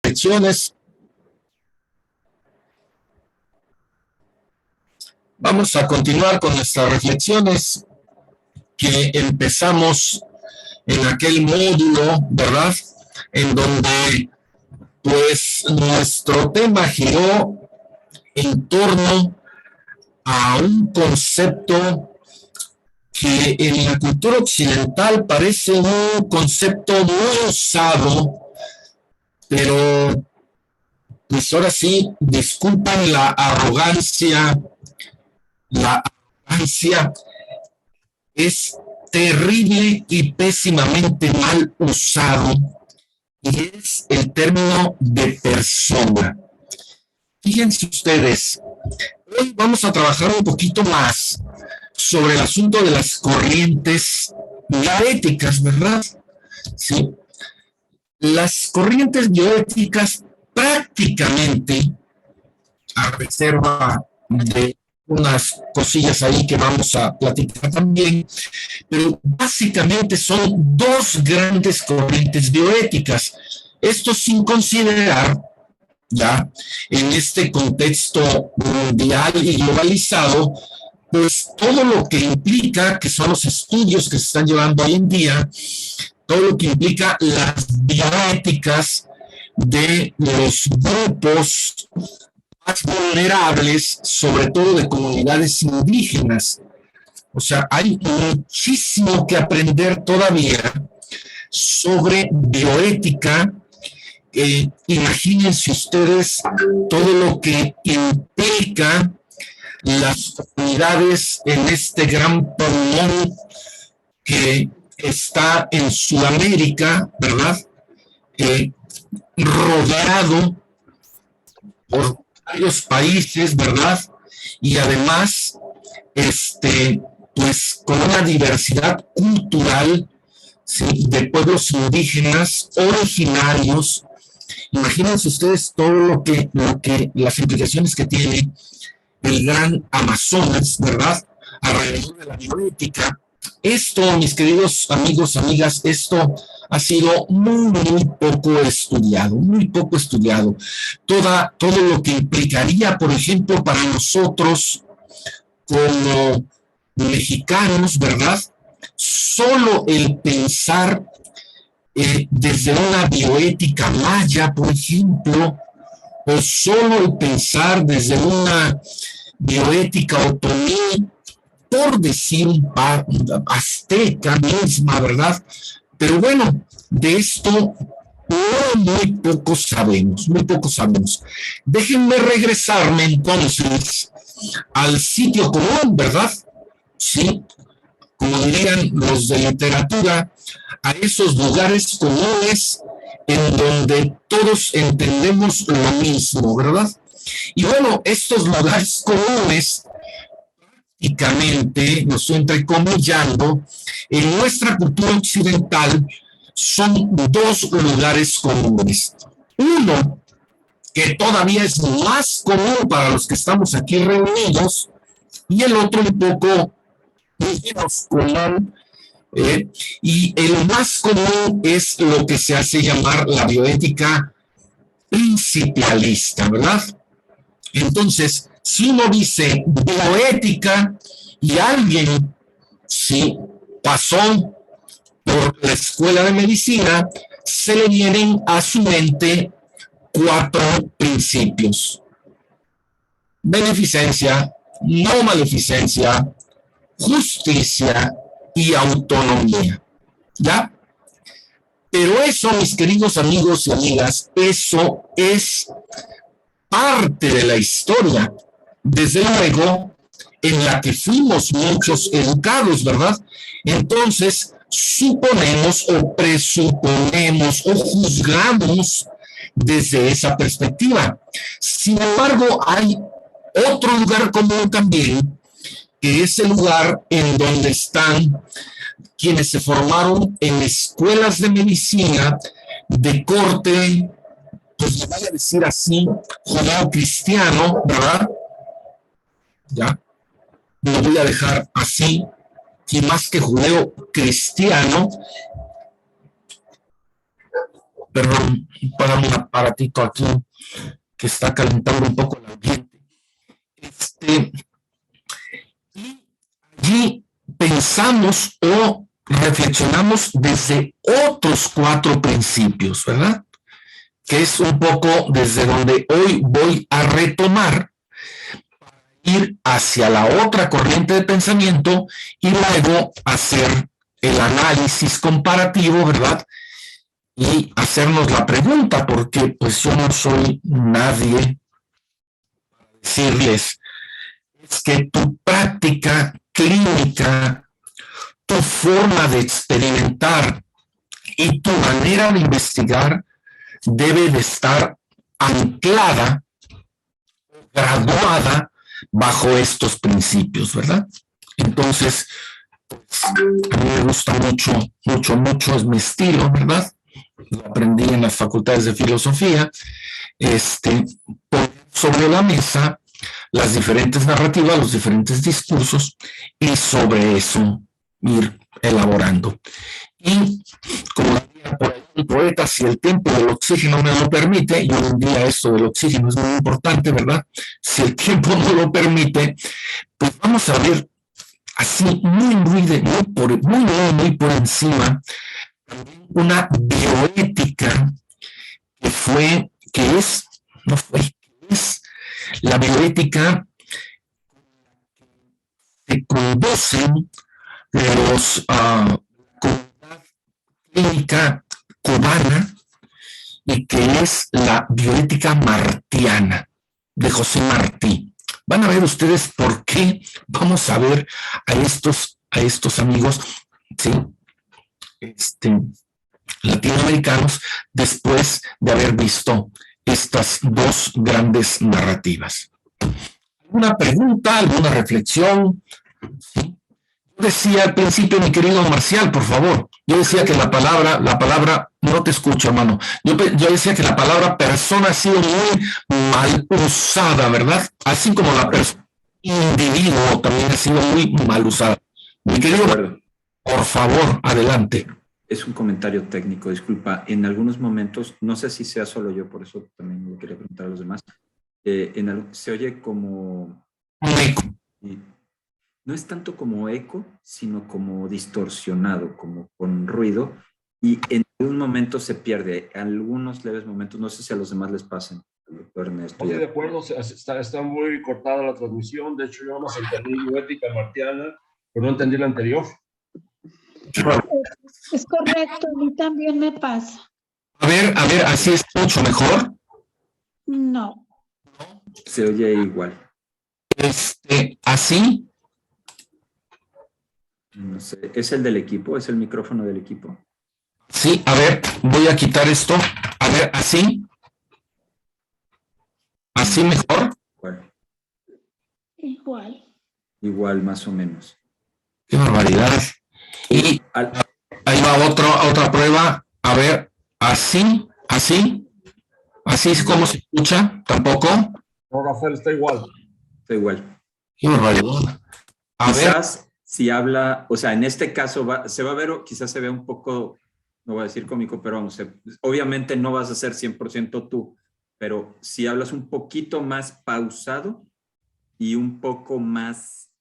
reflexiones. Vamos a continuar con nuestras reflexiones que empezamos en aquel módulo, ¿verdad? En donde, pues, nuestro tema giró en torno a un concepto que en la cultura occidental parece un concepto muy usado, pero pues ahora sí, disculpan la arrogancia es terrible y pésimamente mal usado, y es el término de persona. Fíjense ustedes, hoy vamos a trabajar un poquito más sobre el asunto de las corrientes bioéticas, ¿verdad? Sí. Las corrientes bioéticas prácticamente, a reserva de unas cosillas ahí que vamos a platicar también, pero básicamente son dos grandes corrientes bioéticas. Esto sin considerar, ya, en este contexto mundial y globalizado, pues todo lo que implica, que son los estudios que se están llevando hoy en día, todo lo que implica las bioéticas de los grupos más vulnerables, sobre todo de comunidades indígenas. O sea, hay muchísimo que aprender todavía sobre bioética. Imagínense ustedes todo lo que implica las comunidades en este gran pulmón que está en Sudamérica, ¿verdad? Rodeado por varios países, ¿verdad? Y además, pues con una diversidad cultural, ¿sí?, de pueblos indígenas originarios. Imagínense ustedes todo lo que las implicaciones que tiene el gran Amazonas, ¿verdad? Alrededor de la bioética. Esto, mis queridos amigos, amigas, esto ha sido muy poco estudiado, muy poco estudiado. Todo lo que implicaría, por ejemplo, para nosotros como mexicanos, ¿verdad? Solo el pensar desde una bioética maya, por ejemplo, o solo el pensar desde una bioética otomí, por decir un par, azteca misma, ¿verdad? Pero bueno, de esto muy poco sabemos, muy poco sabemos. Déjenme regresarme entonces al sitio común, ¿verdad? Sí, como dirían los de literatura, a esos lugares comunes en donde todos entendemos lo mismo, ¿verdad? Y bueno, estos lugares comunes, prácticamente, lo estoy entrecomillando, en nuestra cultura occidental son dos lugares comunes. Uno, que todavía es más común para los que estamos aquí reunidos, y el otro un poco menos común, y el más común es lo que se hace llamar la bioética principialista, ¿verdad? Entonces, si uno dice bioética y alguien sí pasó por la escuela de medicina, se le vienen a su mente cuatro principios: beneficencia, no maleficencia, justicia y autonomía, ¿ya? Pero eso, mis queridos amigos y amigas, eso es parte de la historia, desde luego, en la que fuimos muchos educados, ¿verdad? Entonces, suponemos o presuponemos o juzgamos desde esa perspectiva. Sin embargo, hay otro lugar común también, que es el lugar en donde están quienes se formaron en escuelas de medicina de corte, pues le voy a decir así, judeo-cristiano, ¿verdad? Ya, lo voy a dejar así, y más que judeo-cristiano, Perdón, para un aparatito aquí que está calentando un poco el ambiente. Y allí pensamos o reflexionamos desde otros 4 principios, ¿verdad? Que es un poco desde donde hoy voy a retomar, ir hacia la otra corriente de pensamiento y luego hacer el análisis comparativo, ¿verdad? Y hacernos la pregunta, porque pues yo no soy nadie para decirles, es que tu práctica clínica, tu forma de experimentar y tu manera de investigar debe de estar anclada, graduada bajo estos principios, ¿verdad? Entonces, pues, a mí me gusta mucho, mucho, mucho, es mi estilo, ¿verdad? Lo aprendí en las facultades de filosofía, poner sobre la mesa las diferentes narrativas, los diferentes discursos, y sobre eso ir elaborando. Y como diría por ahí un poeta, si el tiempo del oxígeno me lo permite, y hoy en día esto del oxígeno es muy importante, ¿verdad? Si el tiempo no lo permite, pues vamos a ver así muy por encima una bioética que es la bioética que conducen los comunidad clínica cubana y que es la bioética martiana de José Martí. Van a ver ustedes por qué. Vamos a ver a estos amigos, ¿sí? Latinoamericanos, después de haber visto estas 2 grandes narrativas. ¿Alguna pregunta, alguna reflexión? ¿Sí? Yo decía al principio, mi querido Marcial, por favor, yo decía que la palabra, no te escucho, hermano, yo decía que la palabra persona ha sido muy mal usada, ¿verdad? Así como la persona individuo también ha sido muy mal usada. Mi querido, por favor, adelante. Es un comentario técnico, disculpa. En algunos momentos, no sé si sea solo yo, por eso también lo quería preguntar a los demás, se oye como... eco. No es tanto como eco, sino como distorsionado, como con ruido, y en algún momento se pierde. Algunos leves momentos, no sé si a los demás les pasen. Doctor Ernesto. Estoy de acuerdo, está muy cortada la transmisión. De hecho, yo no más entendí bioética martiana, pero no entendí la anterior. Es correcto, a mí también me pasa. A ver, ¿así es mucho mejor? No. Se oye igual. ¿Así? No sé, ¿es el del equipo? ¿Es el micrófono del equipo? Sí, a ver, voy a quitar esto. A ver, ¿así? ¿Así mejor? Igual, más o menos. Qué barbaridad. Y ahí va otra prueba. A ver, así es como se escucha, tampoco. No, Rafael, está igual. Está igual. Qué barbaridad. Quizás si habla, o sea, en este caso se va a ver, quizás se vea un poco, no voy a decir cómico, pero vamos, obviamente no vas a ser 100% tú, pero si hablas un poquito más pausado y un poco más...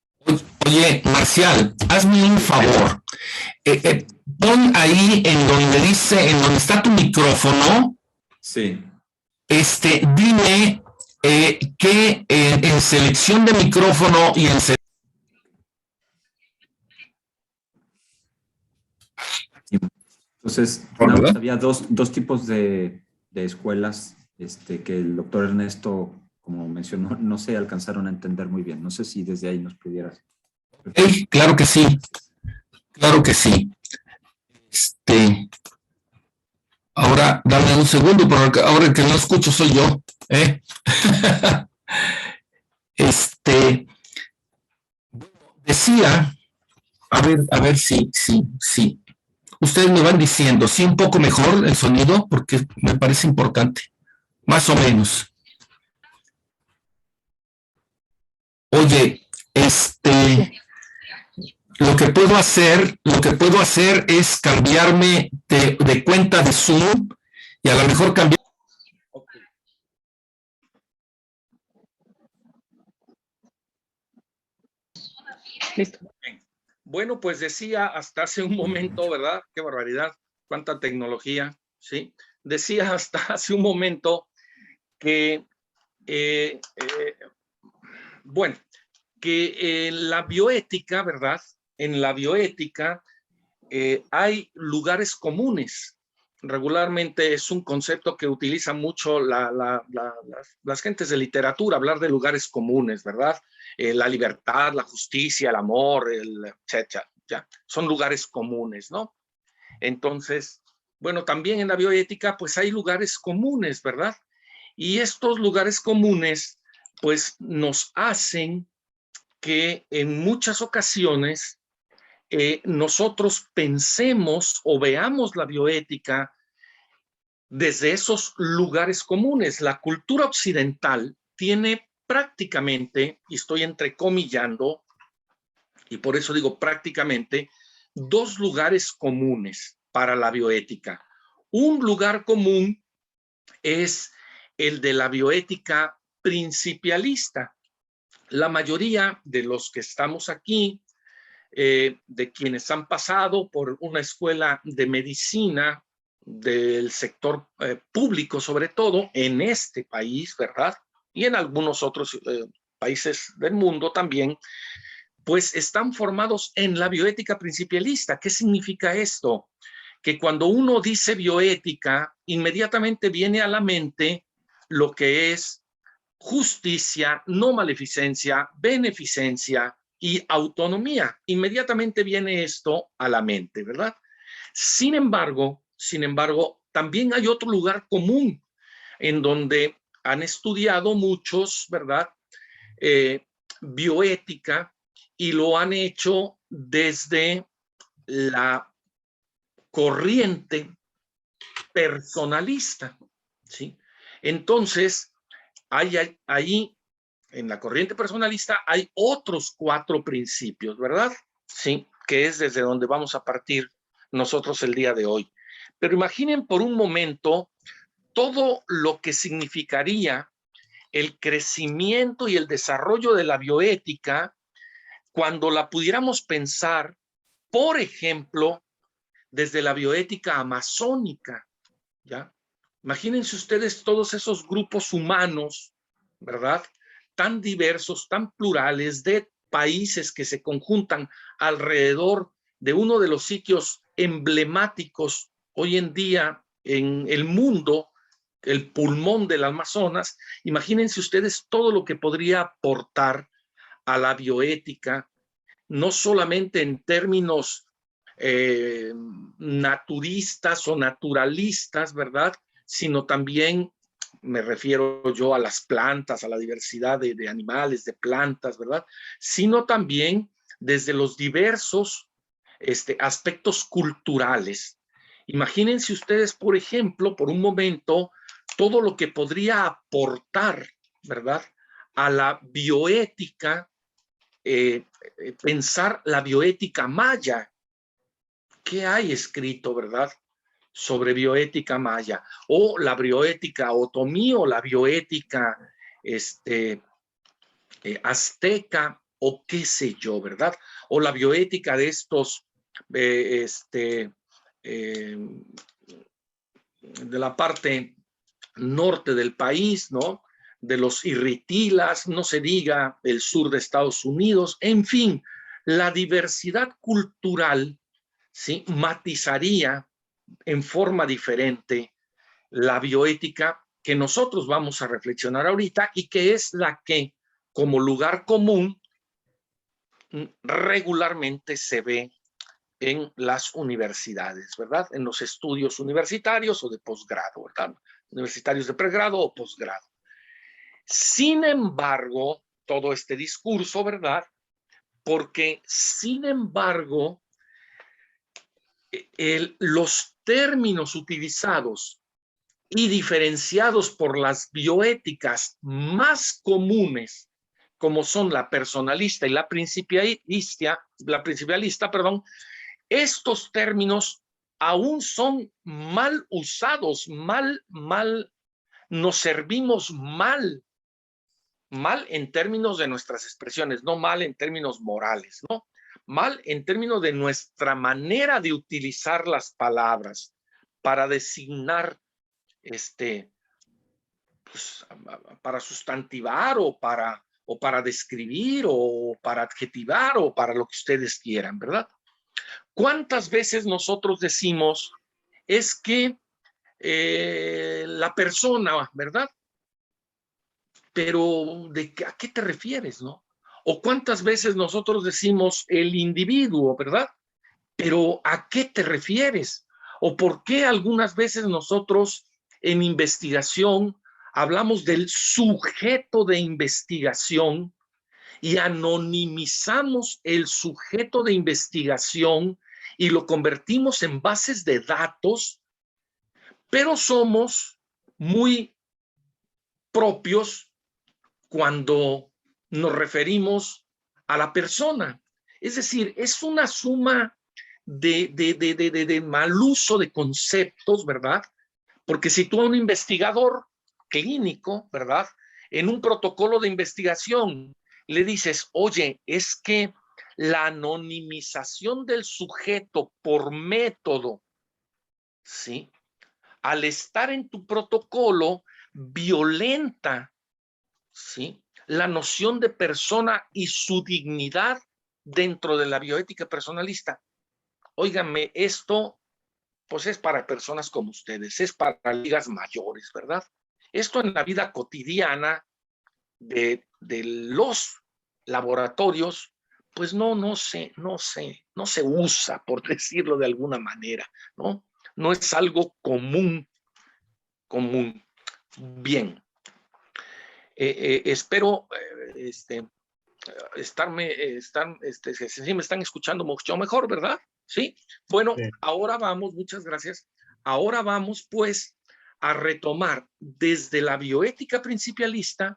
Oye, Marcial, hazme un favor. Pon ahí en donde está tu micrófono. Sí. Dime que en selección de micrófono y en Entonces, había dos tipos de escuelas que el doctor Ernesto, como mencionó, no se alcanzaron a entender muy bien. No sé si desde ahí nos pudieras... Claro que sí. Claro que sí. Ahora, dame un segundo, porque ahora el que no escucho soy yo. Decía, a ver si. Ustedes me van diciendo, sí, un poco mejor el sonido, porque me parece importante. Más o menos. Oye, lo que puedo hacer es cambiarme de cuenta de Zoom Y a lo mejor cambiar. Okay. Listo. Bien. Bueno, pues decía hasta hace un momento, ¿verdad? Qué barbaridad, cuánta tecnología, ¿sí? Decía hasta hace un momento que, bueno, que en la bioética, ¿verdad? En la bioética hay lugares comunes. Regularmente es un concepto que utiliza mucho las gentes de literatura, hablar de lugares comunes, ¿verdad? La libertad, la justicia, el amor, etcétera. Ya, son lugares comunes, ¿no? Entonces, bueno, también en la bioética, pues hay lugares comunes, ¿verdad? Y estos lugares comunes, pues nos hacen que en muchas ocasiones nosotros pensemos o veamos la bioética desde esos lugares comunes. La cultura occidental tiene prácticamente, y estoy entrecomillando, y por eso digo prácticamente, dos lugares comunes para la bioética. Un lugar común es el de la bioética principialista. La mayoría de los que estamos aquí, de quienes han pasado por una escuela de medicina del sector público, sobre todo en este país, ¿verdad? Y en algunos otros países del mundo también, pues están formados en la bioética principialista. ¿Qué significa esto? Que cuando uno dice bioética, inmediatamente viene a la mente lo que es justicia, no maleficencia, beneficencia y autonomía. Inmediatamente viene esto a la mente, ¿verdad? Sin embargo, también hay otro lugar común en donde han estudiado muchos, ¿verdad? Bioética, y lo han hecho desde la corriente personalista, ¿sí? Entonces, ahí en la corriente personalista hay otros 4 principios, ¿verdad? Sí, que es desde donde vamos a partir nosotros el día de hoy. Pero imaginen por un momento todo lo que significaría el crecimiento y el desarrollo de la bioética cuando la pudiéramos pensar, por ejemplo, desde la bioética amazónica, ¿ya? Imagínense ustedes todos esos grupos humanos, ¿verdad? Tan diversos, tan plurales, de países que se conjuntan alrededor de uno de los sitios emblemáticos hoy en día en el mundo, el pulmón del Amazonas. Imagínense ustedes todo lo que podría aportar a la bioética, no solamente en términos naturistas o naturalistas, ¿verdad? Sino también me refiero yo a las plantas, a la diversidad de animales, de plantas, ¿verdad? Sino también desde los diversos aspectos culturales. Imagínense ustedes, por ejemplo, por un momento, todo lo que podría aportar, ¿verdad?, a la bioética, pensar la bioética maya. ¿Qué hay escrito, verdad, sobre bioética maya? O la bioética otomí, o la bioética azteca, o qué sé yo, ¿verdad? O la bioética de estos de la parte norte del país, ¿no? De los irritilas, no se diga el sur de Estados Unidos, en fin, la diversidad cultural, ¿sí?, matizaría en forma diferente la bioética que nosotros vamos a reflexionar ahorita, y que es la que, como lugar común, regularmente se ve en las universidades, ¿verdad? En los estudios universitarios o de posgrado, ¿verdad? Universitarios de pregrado o posgrado. Sin embargo, todo este discurso, ¿verdad? Porque, sin embargo, los términos utilizados y diferenciados por las bioéticas más comunes, como son la personalista y la principialista, perdón, estos términos aún son mal usados, nos servimos mal en términos de nuestras expresiones, no mal en términos morales, ¿no? Mal en términos de nuestra manera de utilizar las palabras para designar, pues, para sustantivar o para describir o para adjetivar o para lo que ustedes quieran, ¿verdad? ¿Cuántas veces nosotros decimos es que la persona, ¿verdad? Pero ¿a qué te refieres, no? O cuántas veces nosotros decimos el individuo, ¿verdad? Pero ¿a qué te refieres? O por qué algunas veces nosotros en investigación hablamos del sujeto de investigación y anonimizamos el sujeto de investigación y lo convertimos en bases de datos, pero somos muy propios cuando nos referimos a la persona. Es decir, es una suma de mal uso de conceptos, ¿verdad? Porque si tú a un investigador clínico, ¿verdad? En un protocolo de investigación le dices, oye, es que la anonimización del sujeto por método, ¿sí? Al estar en tu protocolo, violenta, ¿sí?, la noción de persona y su dignidad dentro de la bioética personalista. Óiganme, esto pues es para personas como ustedes, es para ligas mayores, ¿verdad? Esto en la vida cotidiana de los laboratorios, pues no se usa, por decirlo de alguna manera, ¿no? No es algo común. Bien. Espero si me están escuchando mucho mejor, ¿verdad? Sí. Bueno, sí. Ahora vamos, muchas gracias. Ahora vamos, pues, a retomar desde la bioética personalista,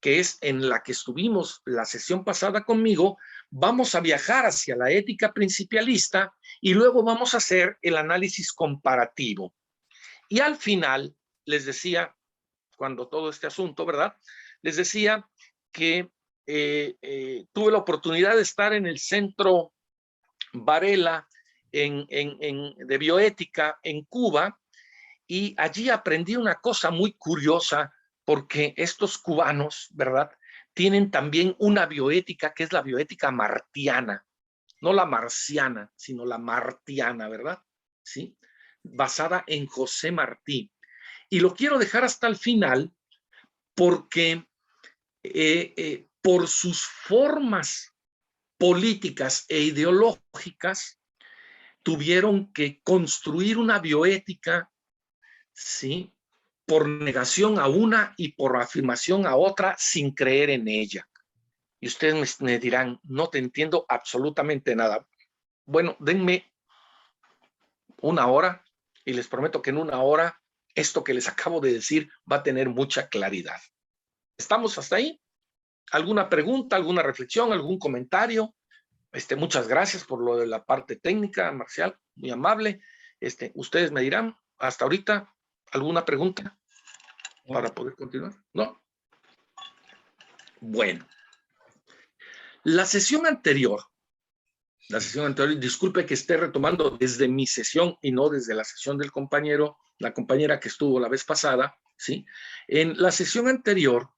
que es en la que estuvimos la sesión pasada conmigo. Vamos a viajar hacia la ética principialista y luego vamos a hacer el análisis comparativo. Y al final, les decía, cuando todo este asunto, ¿verdad? Les decía que tuve la oportunidad de estar en el Centro Varela de bioética en Cuba, y allí aprendí una cosa muy curiosa, porque estos cubanos, ¿verdad?, tienen también una bioética que es la bioética martiana, no la marciana, sino la martiana, ¿verdad? Sí, basada en José Martí. Y lo quiero dejar hasta el final porque por sus formas políticas e ideológicas tuvieron que construir una bioética, ¿sí?, por negación a una y por afirmación a otra sin creer en ella. Y ustedes me dirán, no te entiendo absolutamente nada. Bueno, denme una hora y les prometo que en una hora esto que les acabo de decir va a tener mucha claridad. ¿Estamos hasta ahí? ¿Alguna pregunta, alguna reflexión, algún comentario? Muchas gracias por lo de la parte técnica, Marcial, muy amable. Ustedes me dirán, hasta ahorita, ¿alguna pregunta para poder continuar? ¿No? Bueno. La sesión anterior, disculpe que esté retomando desde mi sesión y no desde la sesión del compañero, la compañera que estuvo la vez pasada, ¿sí? En la sesión anterior,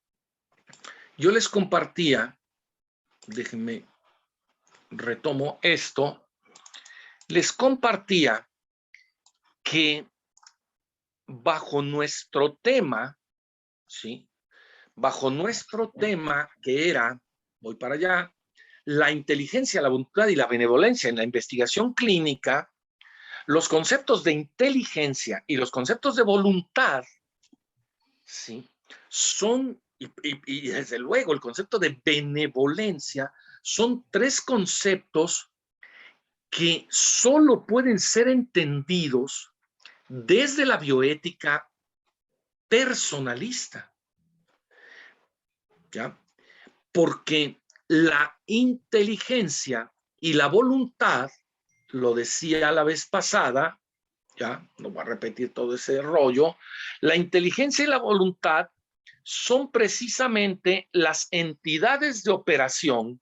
yo les compartía, déjenme, retomo esto, les compartía que bajo nuestro tema, ¿sí?, bajo nuestro tema que era, voy para allá, la inteligencia, la voluntad y la benevolencia en la investigación clínica, los conceptos de inteligencia y los conceptos de voluntad, ¿sí?, son, y desde luego el concepto de benevolencia, son tres conceptos que solo pueden ser entendidos desde la bioética personalista, ¿ya? Porque la inteligencia y la voluntad lo decía la vez pasada, ya no voy a repetir todo ese rollo, la inteligencia y la voluntad son precisamente las entidades de operación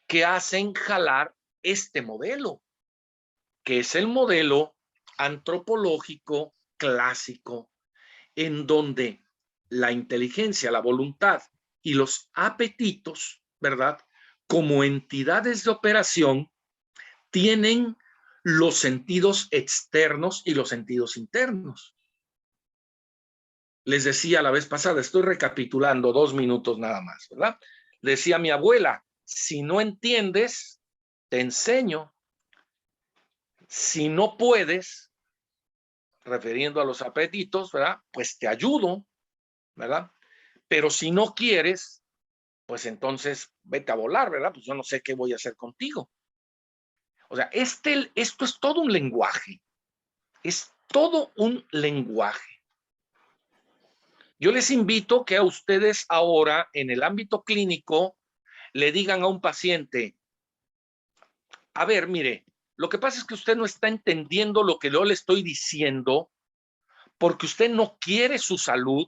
que hacen jalar este modelo, que es el modelo antropológico clásico, en donde la inteligencia, la voluntad y los apetitos, ¿verdad? Como entidades de operación, tienen los sentidos externos y los sentidos internos. Les decía la vez pasada, estoy recapitulando 2 minutos nada más, ¿verdad? Decía mi abuela, si no entiendes, te enseño. Si no puedes, refiriendo a los apetitos, ¿verdad? Pues te ayudo, ¿verdad? Pero si no quieres, pues entonces vete a volar, ¿verdad? Pues yo no sé qué voy a hacer contigo. O sea, esto es todo un lenguaje. Es todo un lenguaje. Yo les invito que a ustedes ahora, en el ámbito clínico, le digan a un paciente, a ver, mire, lo que pasa es que usted no está entendiendo lo que yo le estoy diciendo porque usted no quiere su salud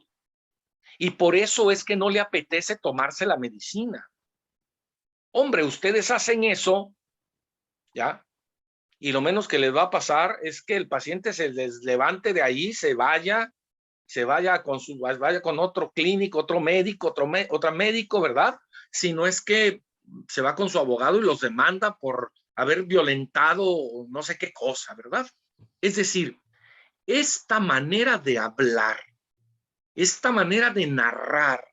y por eso es que no le apetece tomarse la medicina. Hombre, ustedes hacen eso, ¿ya? Y lo menos que les va a pasar es que el paciente se les levante de ahí, se vaya con otro clínico, otro médico, otro médico, ¿verdad? Si no es que se va con su abogado y los demanda por haber violentado no sé qué cosa, ¿verdad? Es decir, esta manera de hablar, esta manera de narrar,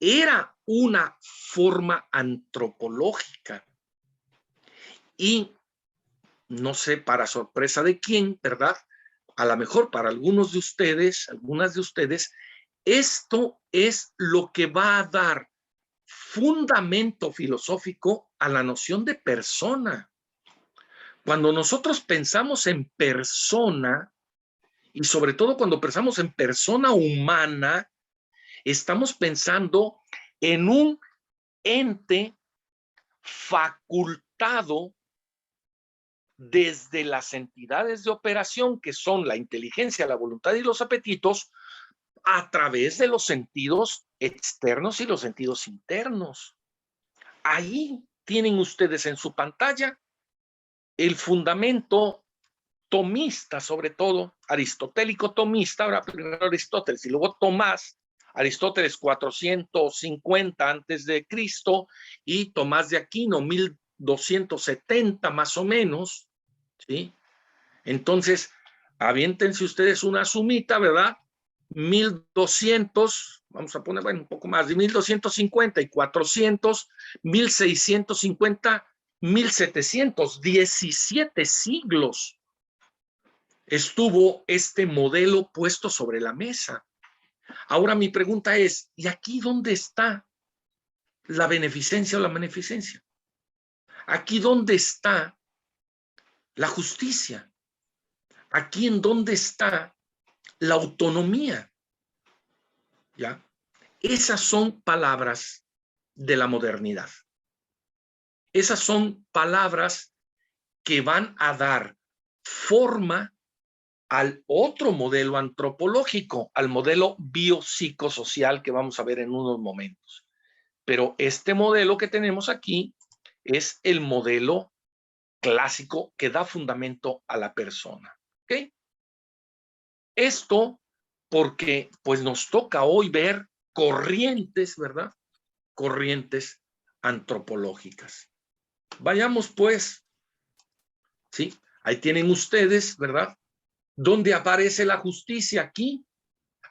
era una forma antropológica. Y no sé, para sorpresa de quién, ¿verdad? A lo mejor para algunos de ustedes, algunas de ustedes, esto es lo que va a dar fundamento filosófico a la noción de persona. Cuando nosotros pensamos en persona, y sobre todo cuando pensamos en persona humana, estamos pensando en un ente facultado desde las entidades de operación, que son la inteligencia, la voluntad y los apetitos, a través de los sentidos externos y los sentidos internos. Ahí tienen ustedes en su pantalla el fundamento tomista, sobre todo aristotélico tomista, ahora primero Aristóteles y luego Tomás. Aristóteles 450 antes de Cristo y Tomás de Aquino 1270 más o menos, ¿sí? Entonces, aviéntense ustedes una sumita, ¿verdad? 1200, vamos a poner, bueno, un poco más, de 1250 y 400, 1650, 1700, 17 siglos estuvo este modelo puesto sobre la mesa. Ahora mi pregunta es, ¿y aquí dónde está la beneficencia o la beneficencia? ¿Aquí dónde está la justicia? ¿Aquí en dónde está la autonomía? ¿Ya? Esas son palabras de la modernidad. Esas son palabras que van a dar forma al otro modelo antropológico, al modelo biopsicosocial que vamos a ver en unos momentos. Pero este modelo que tenemos aquí es el modelo clásico que da fundamento a la persona. ¿Ok? Esto porque pues nos toca hoy ver corrientes, ¿verdad? Corrientes antropológicas. Vayamos pues, ¿sí? Ahí tienen ustedes, ¿verdad? ¿Dónde aparece la justicia? Aquí.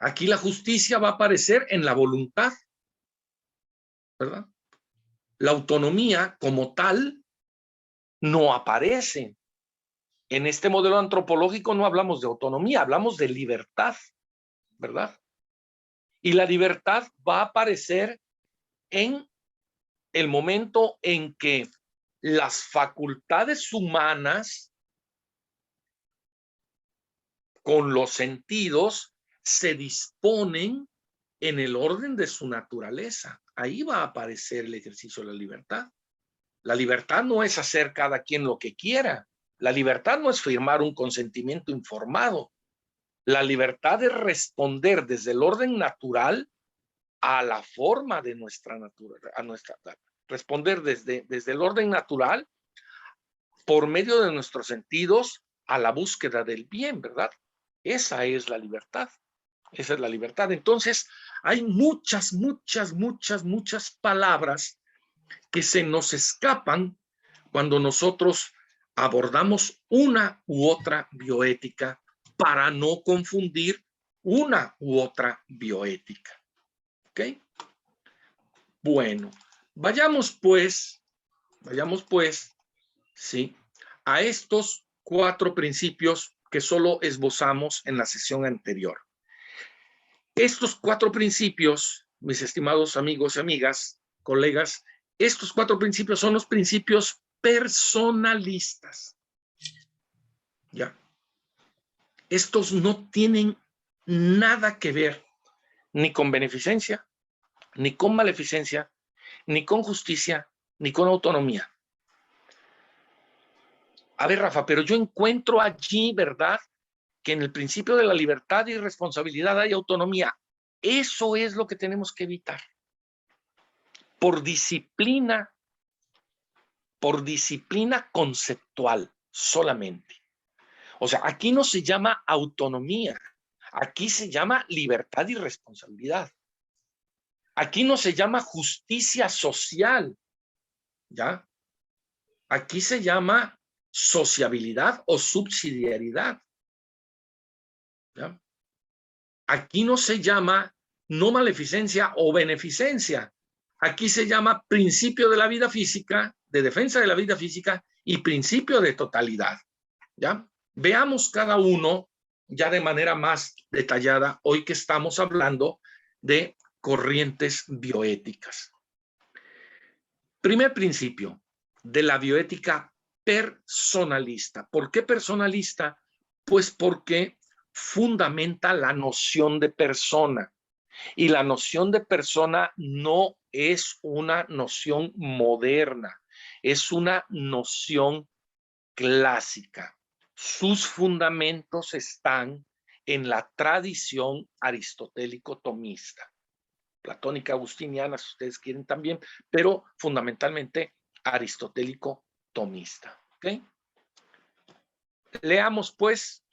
Aquí la justicia va a aparecer en la voluntad, ¿verdad? La autonomía como tal no aparece. En este modelo antropológico no hablamos de autonomía, hablamos de libertad, ¿verdad? Y la libertad va a aparecer en el momento en que las facultades humanas con los sentidos se disponen en el orden de su naturaleza. Ahí va a aparecer el ejercicio de la libertad. La libertad no es hacer cada quien lo que quiera. La libertad no es firmar un consentimiento informado. La libertad es responder desde el orden natural a la forma de nuestra naturaleza, responder desde el orden natural por medio de nuestros sentidos a la búsqueda del bien, ¿verdad? Esa es la libertad. Esa es la libertad. Entonces, hay muchas palabras que se nos escapan cuando nosotros abordamos una u otra bioética para no confundir una u otra bioética. ¿Ok? Bueno, vayamos pues, ¿sí?, a estos 4 principios que solo esbozamos en la sesión anterior. Estos 4 principios, mis estimados amigos y amigas, colegas, estos 4 principios son los principios personalistas. Ya. Estos no tienen nada que ver ni con beneficencia, ni con maleficencia, ni con justicia, ni con autonomía. A ver, Rafa, pero yo encuentro allí, ¿verdad?, que en el principio de la libertad y responsabilidad hay autonomía. Eso es lo que tenemos que evitar. Por disciplina conceptual solamente. O sea, aquí no se llama autonomía, aquí se llama libertad y responsabilidad. Aquí no se llama justicia social, ¿ya? Aquí se llama sociabilidad o subsidiariedad, ¿ya? Aquí no se llama no maleficencia o beneficencia. Aquí se llama principio de la vida física, de defensa de la vida física y principio de totalidad, ¿ya? Veamos cada uno ya de manera más detallada hoy que estamos hablando de corrientes bioéticas. Primer principio de la bioética personalista. ¿Por qué personalista? Pues porque fundamenta la noción de persona. Y la noción de persona no es una noción moderna, es una noción clásica. Sus fundamentos están en la tradición aristotélico-tomista, platónica, agustiniana, si ustedes quieren también, pero fundamentalmente aristotélico-tomista. ¿Okay? Leamos pues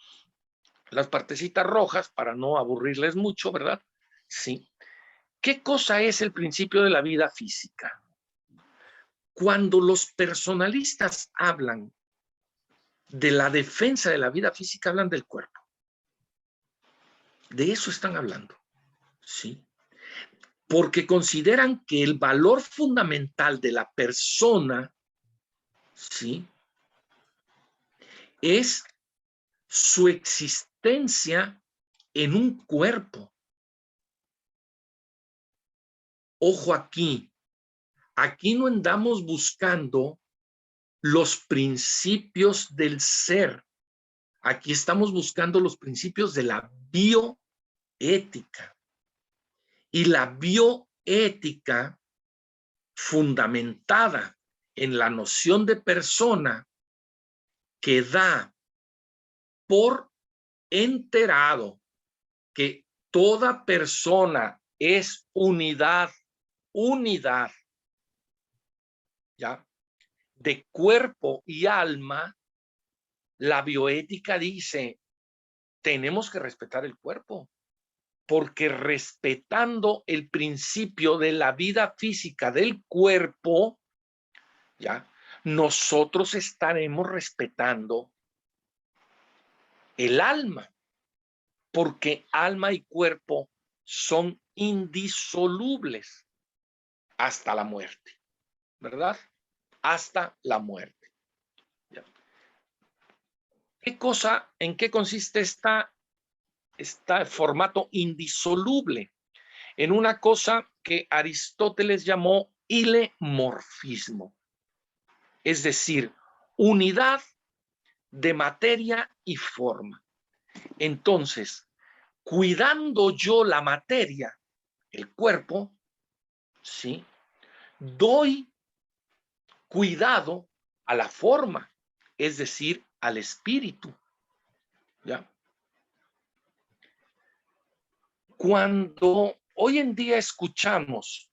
las partecitas rojas para no aburrirles mucho, ¿verdad? Sí. ¿Qué cosa es el principio de la vida física? Cuando los personalistas hablan de la defensa de la vida física, hablan del cuerpo. De eso están hablando, ¿sí? Porque consideran que el valor fundamental de la persona, ¿sí?, es su existencia en un cuerpo. Ojo aquí, aquí no andamos buscando los principios del ser. Aquí estamos buscando los principios de la bioética. Y la bioética, fundamentada en la noción de persona, que da por enterado que toda persona es unidad, ¿ya?, de cuerpo y alma. La bioética dice, tenemos que respetar el cuerpo, porque respetando el principio de la vida física del cuerpo, ¿ya?, nosotros estaremos respetando el alma, porque alma y cuerpo son indisolubles hasta la muerte, ¿verdad? Hasta la muerte. ¿Ya? ¿En qué consiste este formato indisoluble? En una cosa que Aristóteles llamó hilemorfismo, es decir, unidad de materia y forma. Entonces, cuidando yo la materia, el cuerpo, ¿sí?, doy cuidado a la forma, es decir, al espíritu. ¿Ya? Cuando hoy en día escuchamos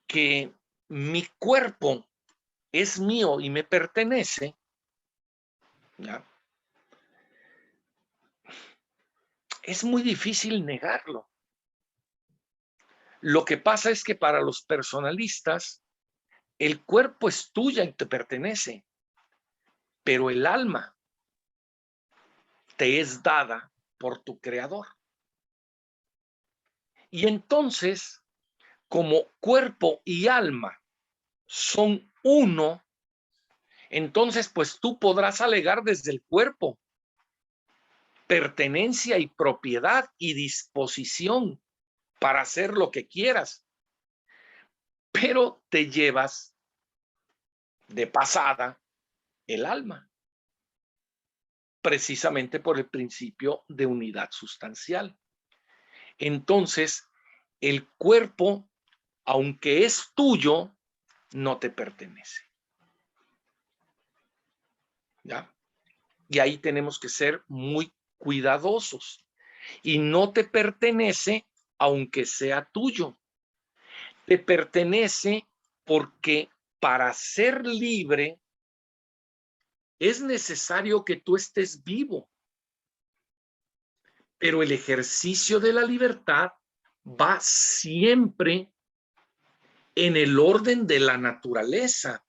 que mi cuerpo es mío y me pertenece, ¿ya? Es muy difícil negarlo. Lo que pasa es que para los personalistas, el cuerpo es tuya y te pertenece, pero el alma te es dada por tu creador. Y entonces, como cuerpo y alma son uno, entonces pues tú podrás alegar desde el cuerpo pertenencia y propiedad y disposición para hacer lo que quieras, pero te llevas de pasada el alma, precisamente por el principio de unidad sustancial. Entonces, el cuerpo, aunque es tuyo, no te pertenece. ¿Ya? Y ahí tenemos que ser muy cuidadosos. Y no te pertenece aunque sea tuyo. Te pertenece porque para ser libre es necesario que tú estés vivo. Pero el ejercicio de la libertad va siempre en el orden de la naturaleza.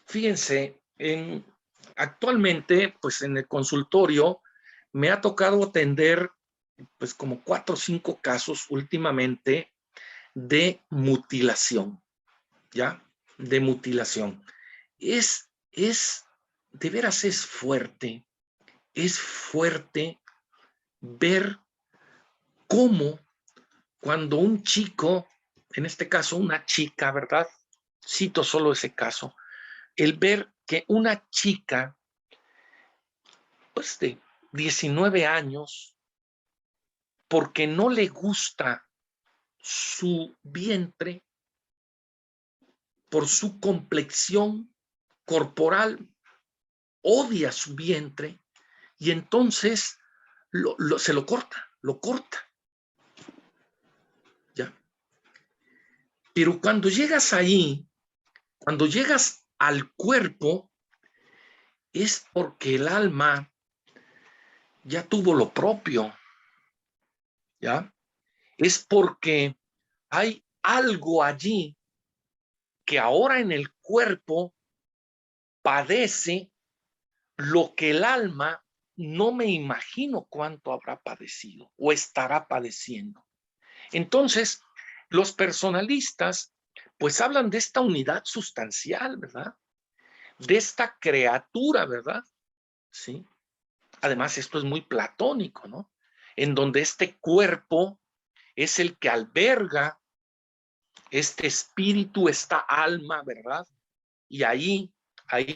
Fíjense, actualmente, pues en el consultorio me ha tocado atender pues como 4 o 5 casos últimamente de mutilación, ¿ya? De mutilación. De veras es fuerte ver cómo cuando un chico, en este caso una chica, ¿verdad? Cito solo ese caso, el ver que una chica, pues de 19 años, porque no le gusta su vientre, por su complexión corporal, odia su vientre y entonces se lo corta, ¿ya? Pero cuando llegas ahí, cuando llegas al cuerpo, es porque el alma ya tuvo lo propio, ¿ya? Es porque hay algo allí que ahora en el cuerpo padece lo que el alma no me imagino cuánto habrá padecido o estará padeciendo. Entonces, los personalistas pues hablan de esta unidad sustancial, ¿verdad? De esta criatura, ¿verdad? Sí. Además, esto es muy platónico, ¿no? En donde este cuerpo es el que alberga este espíritu, esta alma, ¿verdad? Y ahí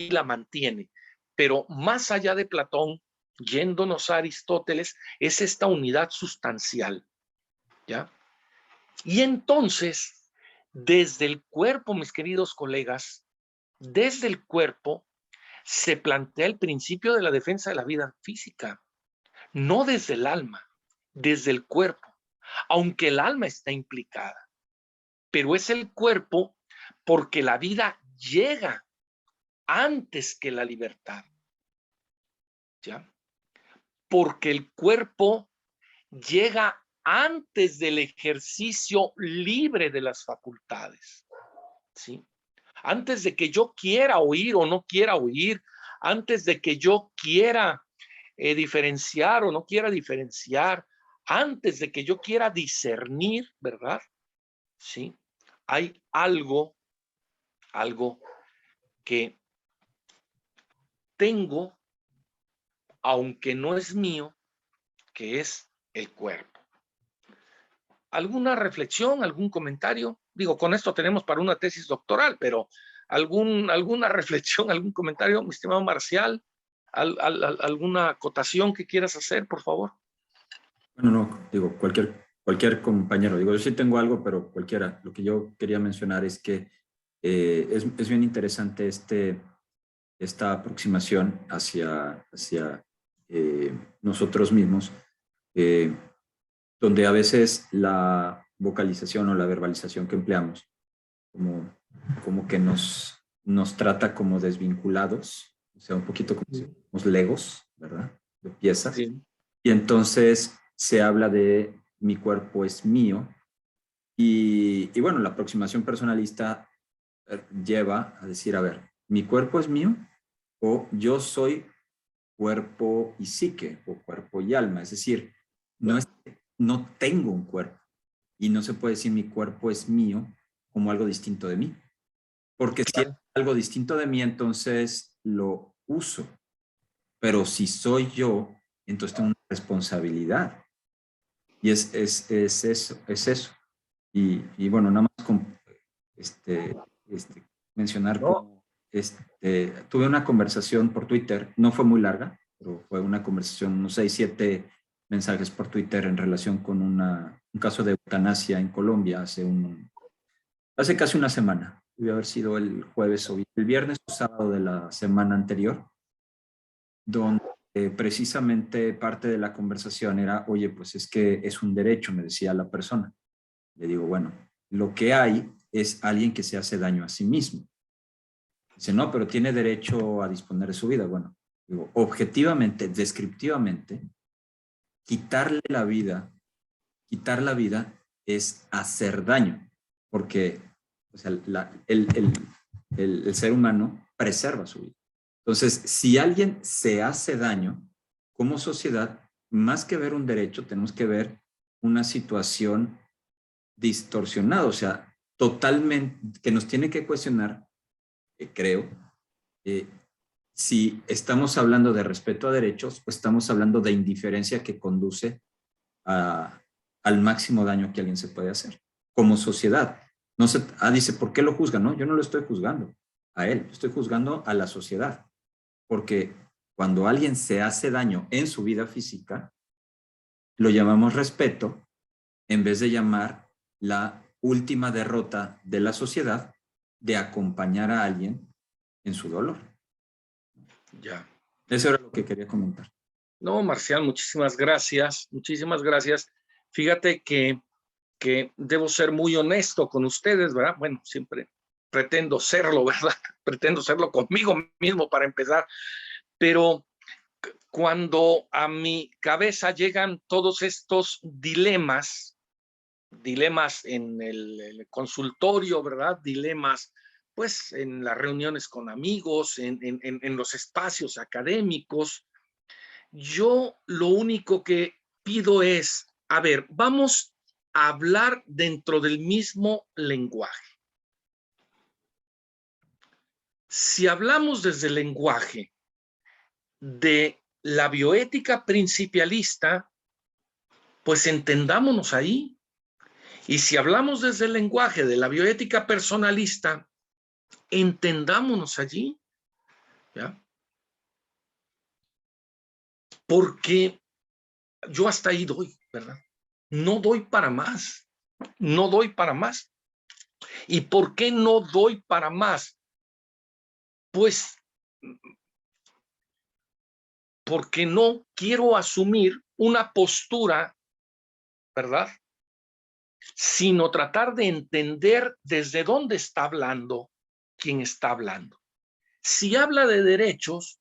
la mantiene. Pero más allá de Platón, yéndonos a Aristóteles, es esta unidad sustancial, ¿ya? Y entonces, desde el cuerpo, mis queridos colegas, desde el cuerpo se plantea el principio de la defensa de la vida física, no desde el alma, desde el cuerpo, aunque el alma está implicada, pero es el cuerpo porque la vida llega antes que la libertad, ¿ya? Porque el cuerpo llega antes del ejercicio libre de las facultades, ¿sí? Antes de que yo quiera oír o no quiera oír, antes de que yo quiera diferenciar o no quiera diferenciar, antes de que yo quiera discernir, ¿verdad? ¿Sí? Hay algo que tengo, aunque no es mío, que es el cuerpo. ¿Alguna reflexión, algún comentario? Digo, con esto tenemos para una tesis doctoral, pero alguna reflexión, algún comentario, mi estimado Marcial, alguna acotación que quieras hacer, por favor. Bueno, no, digo, cualquier cualquier compañero, digo, yo sí tengo algo, pero cualquiera. Lo que yo quería mencionar es que es bien interesante esta aproximación hacia nosotros mismos, donde a veces la vocalización o la verbalización que empleamos como que nos trata como desvinculados, o sea, un poquito como si fuéramos legos, ¿verdad? De piezas. Sí. Y entonces se habla de mi cuerpo es mío. Y bueno, la aproximación personalista lleva a decir, a ver, ¿mi cuerpo es mío o yo soy cuerpo y psique o cuerpo y alma? Es decir, no tengo un cuerpo y no se puede decir mi cuerpo es mío como algo distinto de mí. Porque si es algo distinto de mí, entonces lo uso. Pero si soy yo, entonces tengo una responsabilidad. Y es eso. Y bueno, nada más con, mencionar No. tuve una conversación por Twitter, no fue muy larga, pero fue una conversación, unos 6, 7 mensajes por Twitter en relación con un caso de eutanasia en Colombia hace casi una semana. Debe haber sido el jueves o el viernes o sábado de la semana anterior, donde precisamente parte de la conversación era, oye, pues es que es un derecho, me decía la persona. Le digo, bueno, lo que hay es alguien que se hace daño a sí mismo. Dice, no, pero tiene derecho a disponer de su vida. Bueno, digo, objetivamente, descriptivamente, quitar la vida es hacer daño, porque o sea, el ser humano preserva su vida. Entonces, si alguien se hace daño, como sociedad, más que ver un derecho, tenemos que ver una situación distorsionada, o sea, totalmente, que nos tiene que cuestionar, creo, si estamos hablando de respeto a derechos o estamos hablando de indiferencia que conduce al máximo daño que alguien se puede hacer como sociedad. No se, dice, ¿por qué lo juzgan? No, yo no lo estoy juzgando a él, estoy juzgando a la sociedad, porque cuando alguien se hace daño en su vida física, lo llamamos respeto en vez de llamar la última derrota de la sociedad de acompañar a alguien en su dolor. Ya. Eso era lo que quería comentar. No, Marcial, muchísimas gracias. Muchísimas gracias. Fíjate que debo ser muy honesto con ustedes, ¿verdad? Bueno, siempre pretendo serlo, ¿verdad? Pretendo serlo conmigo mismo para empezar, pero cuando a mi cabeza llegan todos estos dilemas en el consultorio, ¿verdad? Dilemas, pues, en las reuniones con amigos, en los espacios académicos, yo lo único que pido es, a ver, vamos a hablar dentro del mismo lenguaje. Si hablamos desde el lenguaje de la bioética principialista, pues entendámonos ahí. Y si hablamos desde el lenguaje de la bioética personalista, entendámonos allí, ¿ya? Porque yo hasta ahí doy, ¿verdad? No doy para más, no doy para más. ¿Y por qué no doy para más? Pues porque no quiero asumir una postura, ¿verdad? Sino tratar de entender desde dónde está hablando quien está hablando. Si habla de derechos,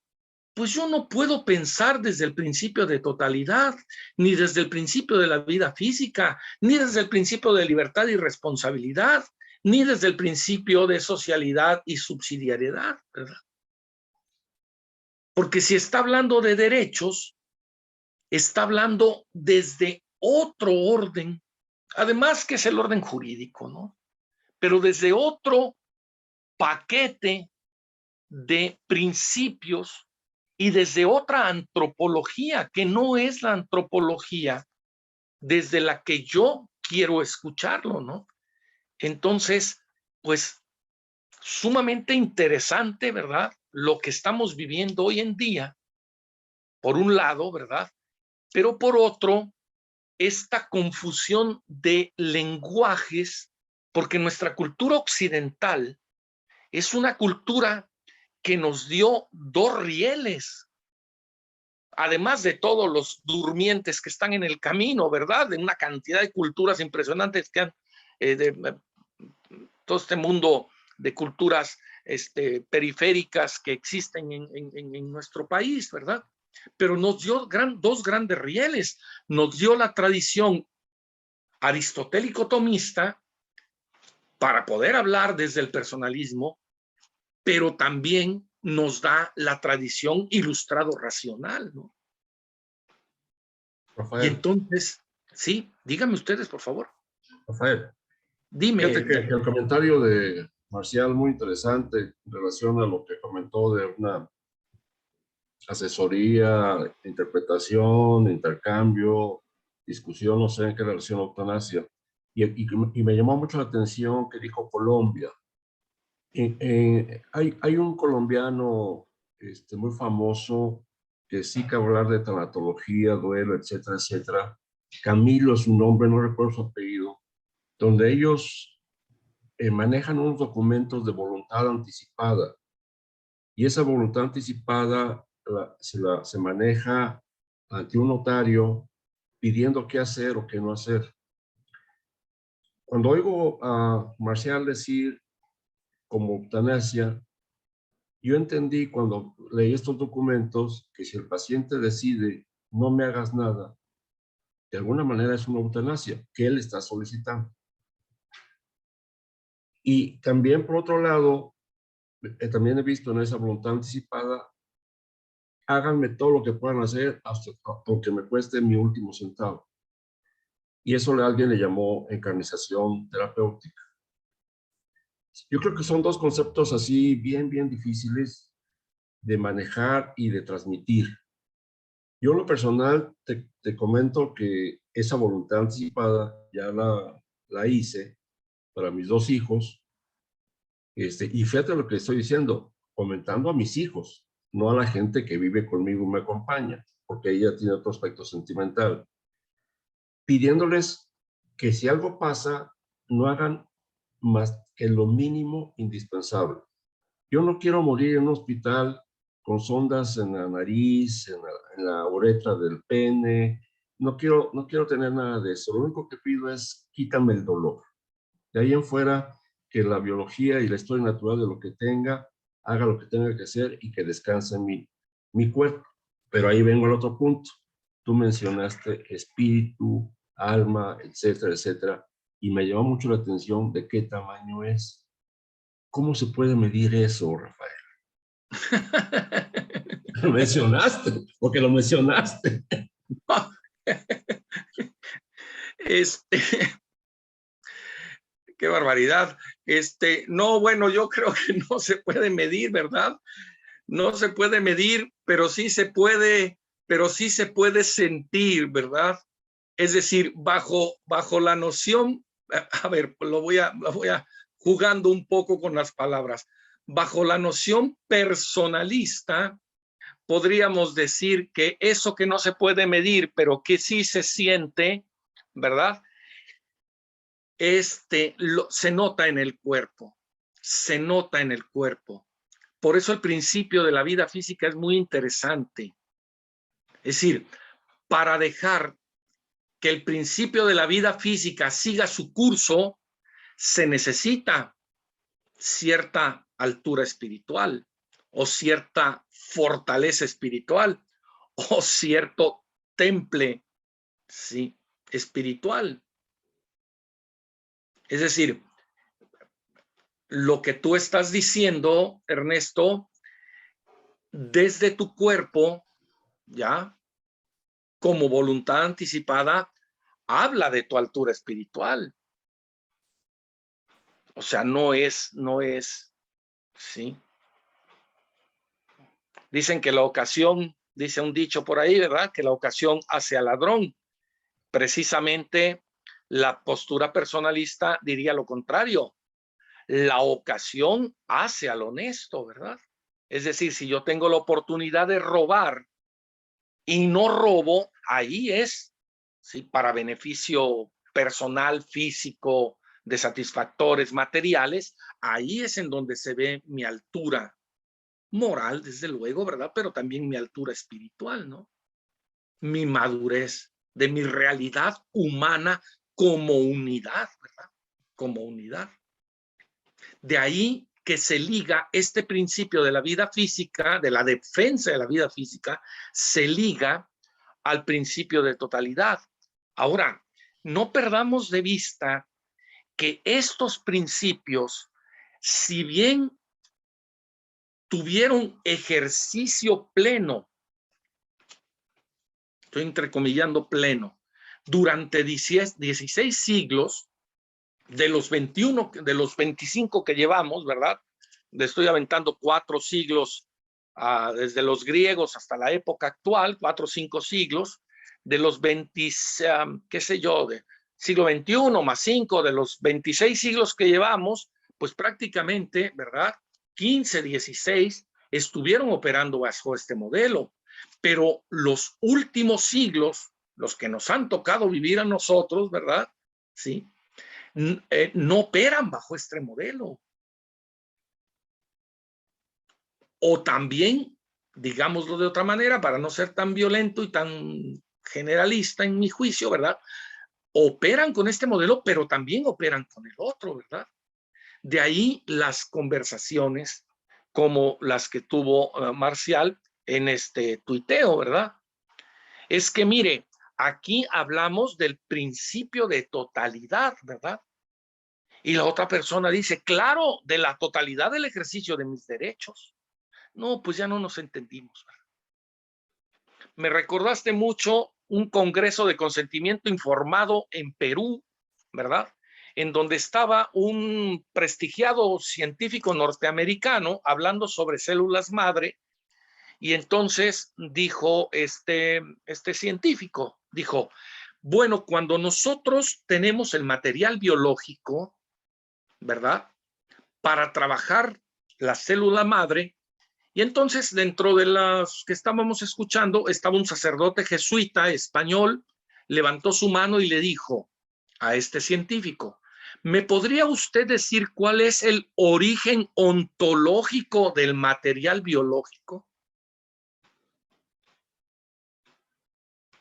pues yo no puedo pensar desde el principio de totalidad, ni desde el principio de la vida física, ni desde el principio de libertad y responsabilidad, ni desde el principio de socialidad y subsidiariedad, ¿verdad? Porque si está hablando de derechos, está hablando desde otro orden, además que es el orden jurídico, ¿no? Pero desde otro paquete de principios y desde otra antropología, que no es la antropología desde la que yo quiero escucharlo, ¿no? Entonces, pues, sumamente interesante, ¿verdad? Lo que estamos viviendo hoy en día, por un lado, ¿verdad? Pero por otro, esta confusión de lenguajes, porque nuestra cultura occidental es una cultura que nos dio dos rieles, además de todos los durmientes que están en el camino, ¿verdad? De una cantidad de culturas impresionantes que han, todo este mundo de culturas periféricas que existen en nuestro país, ¿verdad? Pero nos dio dos grandes rieles. Nos dio la tradición aristotélico-tomista para poder hablar desde el personalismo, pero también nos da la tradición ilustrado-racional, ¿no? Rafael. Y entonces, sí, díganme ustedes, por favor. Rafael. Dime. Fíjate que el comentario de Marcial muy interesante en relación a lo que comentó de una asesoría, interpretación, intercambio, discusión, no sé en qué relación a eutanasia. Y me llamó mucho la atención que dijo Colombia. Hay un colombiano muy famoso que sí que hablar de tanatología, duelo, etcétera, etcétera. Camilo es su nombre, no recuerdo su apellido, donde ellos manejan unos documentos de voluntad anticipada. Y esa voluntad anticipada se maneja ante un notario pidiendo qué hacer o qué no hacer. Cuando oigo a Marcial decir como eutanasia, yo entendí cuando leí estos documentos que si el paciente decide no me hagas nada, de alguna manera es una eutanasia que él está solicitando. Y también, por otro lado, también he visto en esa voluntad anticipada, háganme todo lo que puedan hacer, hasta aunque me cueste mi último centavo. Y eso alguien le llamó encarnización terapéutica. Yo creo que son dos conceptos así bien difíciles de manejar y de transmitir. Yo en lo personal te comento que esa voluntad anticipada ya la hice para mis dos hijos. Y fíjate lo que estoy diciendo, comentando a mis hijos, no a la gente que vive conmigo y me acompaña, porque ella tiene otro aspecto sentimental. Pidiéndoles que si algo pasa, no hagan más que lo mínimo indispensable. Yo no quiero morir en un hospital con sondas en la nariz, en la uretra del pene. No quiero tener nada de eso. Lo único que pido es quítame el dolor. De ahí en fuera, que la biología y la historia natural de lo que tenga, haga lo que tenga que hacer y que descanse mi cuerpo. Pero ahí vengo al otro punto. Tú mencionaste espíritu, alma, etcétera, etcétera. Y me llamó mucho la atención de qué tamaño es. ¿Cómo se puede medir eso, Rafael? Lo mencionaste, porque lo mencionaste. Qué barbaridad. No, bueno, yo creo que no se puede medir, ¿verdad? No se puede medir, pero sí se puede sentir, ¿verdad? Es decir, bajo la noción, a ver, lo voy a jugando un poco con las palabras. Bajo la noción personalista, podríamos decir que eso que no se puede medir, pero que sí se siente, ¿verdad? Se nota en el cuerpo, se nota en el cuerpo. Por eso el principio de la vida física es muy interesante. Es decir, para dejar que el principio de la vida física siga su curso, se necesita cierta altura espiritual o cierta fortaleza espiritual o cierto temple, ¿sí?, espiritual. Es decir, lo que tú estás diciendo, Ernesto, desde tu cuerpo, ¿ya?, como voluntad anticipada, habla de tu altura espiritual. O sea, no es, ¿sí? Dicen que la ocasión, dice un dicho por ahí, ¿verdad?, que la ocasión hace al ladrón. Precisamente la postura personalista diría lo contrario. La ocasión hace al honesto, ¿verdad? Es decir, si yo tengo la oportunidad de robar y no robo, ahí es ¿sí? Para beneficio personal, físico, de satisfactores materiales, ahí es en donde se ve mi altura moral, desde luego, ¿verdad? Pero también mi altura espiritual, ¿no? Mi madurez de mi realidad humana como unidad, ¿verdad? Como unidad. De ahí que se liga este principio de la vida física, de la defensa de la vida física, se liga al principio de totalidad. Ahora, no perdamos de vista que estos principios, si bien tuvieron ejercicio pleno, estoy entrecomillando pleno, durante 16 siglos, de los 21, de los 25 que llevamos, ¿verdad? Le estoy aventando 4 siglos, desde los griegos hasta la época actual, 4 o 5 siglos, de los 20, qué sé yo, de siglo XXI más 5, de los 26 siglos que llevamos, pues prácticamente, ¿verdad? 15, 16 estuvieron operando bajo este modelo, pero los últimos siglos, los que nos han tocado vivir a nosotros, ¿verdad? Sí, no operan bajo este modelo. O también, digámoslo de otra manera, para no ser tan violento y tan generalista en mi juicio, ¿verdad? Operan con este modelo, pero también operan con el otro, ¿verdad? De ahí las conversaciones como las que tuvo Marcial en este tuiteo, ¿verdad? Es que mire, aquí hablamos del principio de totalidad, ¿verdad? Y la otra persona dice, claro, de la totalidad del ejercicio de mis derechos. No, pues ya no nos entendimos. Me recordaste mucho un congreso de consentimiento informado en Perú, ¿verdad? En donde estaba un prestigiado científico norteamericano hablando sobre células madre, y entonces dijo este científico, dijo, bueno, cuando nosotros tenemos el material biológico, ¿verdad? Para trabajar la célula madre. Y entonces dentro de las que estábamos escuchando estaba un sacerdote jesuita español, levantó su mano y le dijo a este científico, ¿me podría usted decir cuál es el origen ontológico del material biológico?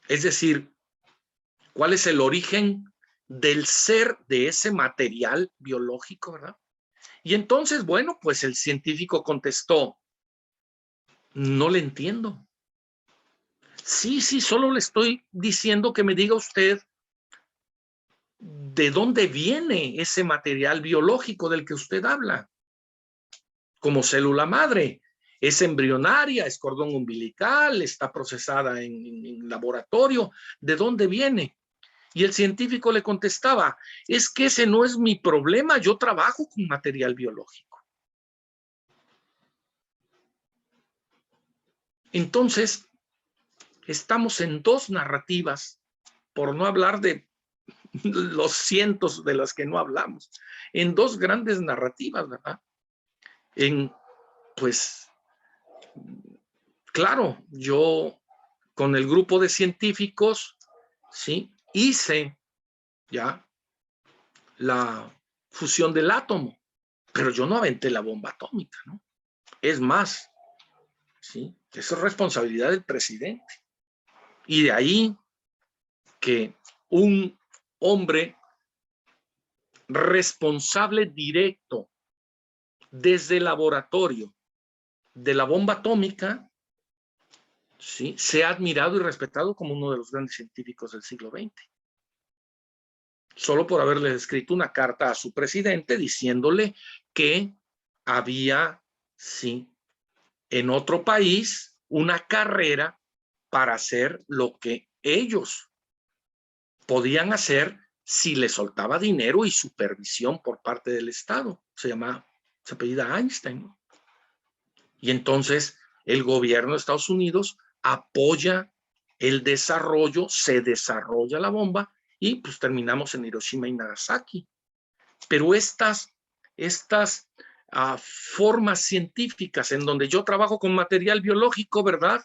Es decir, ¿cuál es el origen del ser de ese material biológico, verdad? Y entonces, bueno, pues el científico contestó, no le entiendo. Sí, solo le estoy diciendo que me diga usted de dónde viene ese material biológico del que usted habla. Como célula madre, es embrionaria, es cordón umbilical, está procesada en laboratorio. ¿De dónde viene? Y el científico le contestaba, es que ese no es mi problema, yo trabajo con material biológico. Entonces, estamos en dos narrativas, por no hablar de los cientos de las que no hablamos, en dos grandes narrativas, ¿verdad? Pues, claro, yo con el grupo de científicos, ¿sí? Hice ya la fusión del átomo, pero yo no aventé la bomba atómica, ¿no? Es más, ¿sí? Eso es responsabilidad del presidente. Y de ahí que un hombre responsable directo desde el laboratorio de la bomba atómica, ¿sí? Se ha admirado y respetado como uno de los grandes científicos del siglo XX. Solo por haberle escrito una carta a su presidente diciéndole que había, sí, en otro país una carrera para hacer lo que ellos podían hacer si le soltaba dinero y supervisión por parte del Estado. Se apellida Einstein, ¿no? Y entonces el gobierno de Estados Unidos apoya el desarrollo, se desarrolla la bomba y pues terminamos en Hiroshima y Nagasaki. Pero estas formas científicas en donde yo trabajo con material biológico, ¿verdad?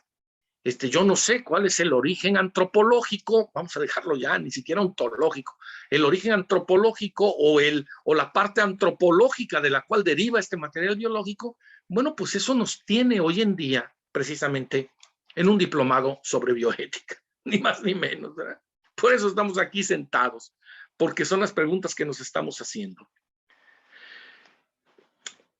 Yo no sé cuál es el origen antropológico, vamos a dejarlo ya, ni siquiera ontológico, el origen antropológico o la parte antropológica de la cual deriva este material biológico. Bueno, pues eso nos tiene hoy en día precisamente en un diplomado sobre bioética, ni más ni menos, ¿verdad? Por eso estamos aquí sentados, porque son las preguntas que nos estamos haciendo.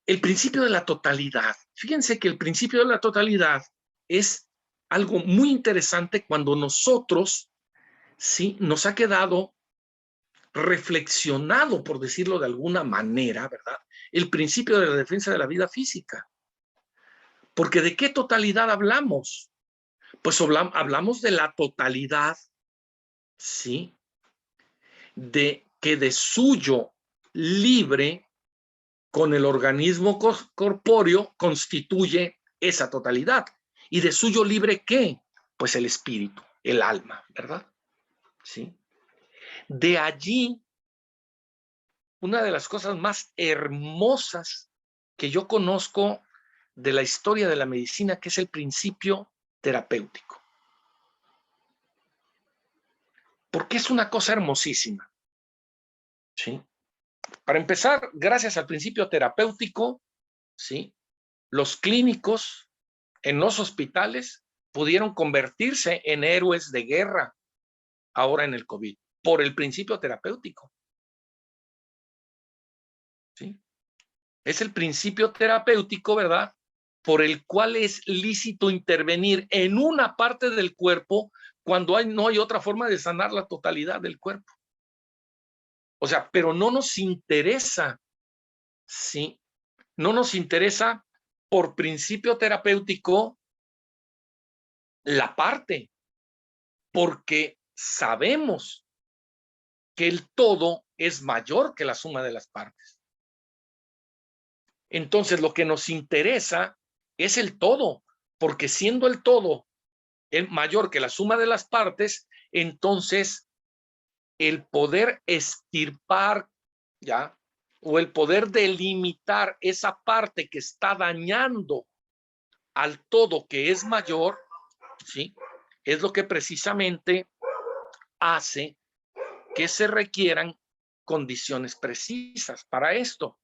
El principio de la totalidad. Fíjense que el principio de la totalidad es algo muy interesante cuando nosotros, sí, nos ha quedado reflexionado, por decirlo de alguna manera, ¿verdad? El principio de la defensa de la vida física. Porque ¿de qué totalidad hablamos? Pues hablamos de la totalidad, ¿sí? De que de suyo libre con el organismo corpóreo constituye esa totalidad. ¿Y de suyo libre qué? Pues el espíritu, el alma, ¿verdad? ¿Sí? De allí, una de las cosas más hermosas que yo conozco de la historia de la medicina, que es el principio terapéutico. Porque es una cosa hermosísima. ¿Sí? Para empezar, gracias al principio terapéutico, ¿sí? Los clínicos en los hospitales pudieron convertirse en héroes de guerra ahora en el COVID, por el principio terapéutico. ¿Sí? Es el principio terapéutico, ¿verdad?, por el cual es lícito intervenir en una parte del cuerpo cuando no hay otra forma de sanar la totalidad del cuerpo. O sea, pero no nos interesa, ¿sí? No nos interesa por principio terapéutico la parte, porque sabemos que el todo es mayor que la suma de las partes. Entonces, lo que nos interesa es el todo, porque siendo el todo mayor que la suma de las partes, entonces el poder extirpar, ¿ya?, o el poder delimitar esa parte que está dañando al todo que es mayor, ¿sí?, es lo que precisamente hace que se requieran condiciones precisas para esto.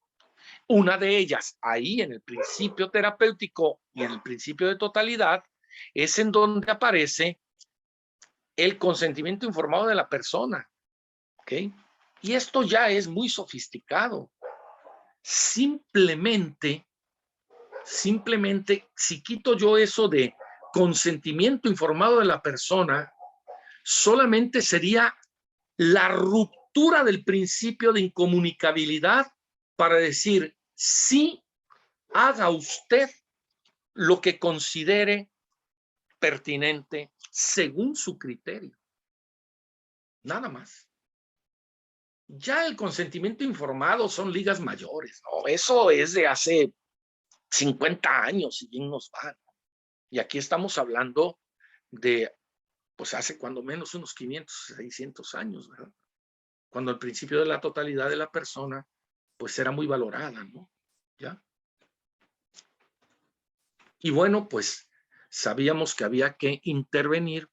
Una de ellas, ahí en el principio terapéutico y en el principio de totalidad, es en donde aparece el consentimiento informado de la persona. ¿Ok? Y esto ya es muy sofisticado. Simplemente, si quito yo eso de consentimiento informado de la persona, solamente sería la ruptura del principio de incomunicabilidad para decir, sí, haga usted lo que considere pertinente según su criterio. Nada más. Ya el consentimiento informado son ligas mayores, ¿no? Eso es de hace 50 años y bien nos va, ¿no? Y aquí estamos hablando de, pues hace cuando menos unos 500, 600 años, ¿verdad? Cuando el principio de la totalidad de la persona, pues era muy valorada, ¿no? ¿Ya? Y bueno, pues sabíamos que había que intervenir,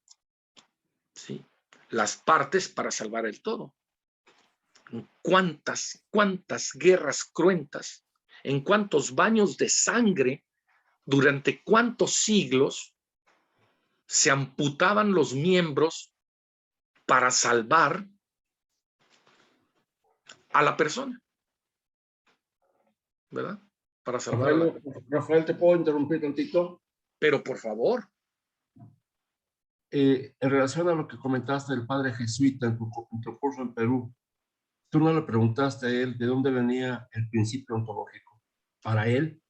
¿sí?, las partes para salvar el todo. ¿Cuántas guerras cruentas, en cuántos baños de sangre, durante cuántos siglos se amputaban los miembros para salvar a la persona? ¿Verdad? Para salvar Rafael, ¿te puedo interrumpir tantito? Pero por favor. En relación a lo que comentaste del padre jesuita en tu curso en Perú, tú no le preguntaste a él de dónde venía el principio ontológico. ¿Para él?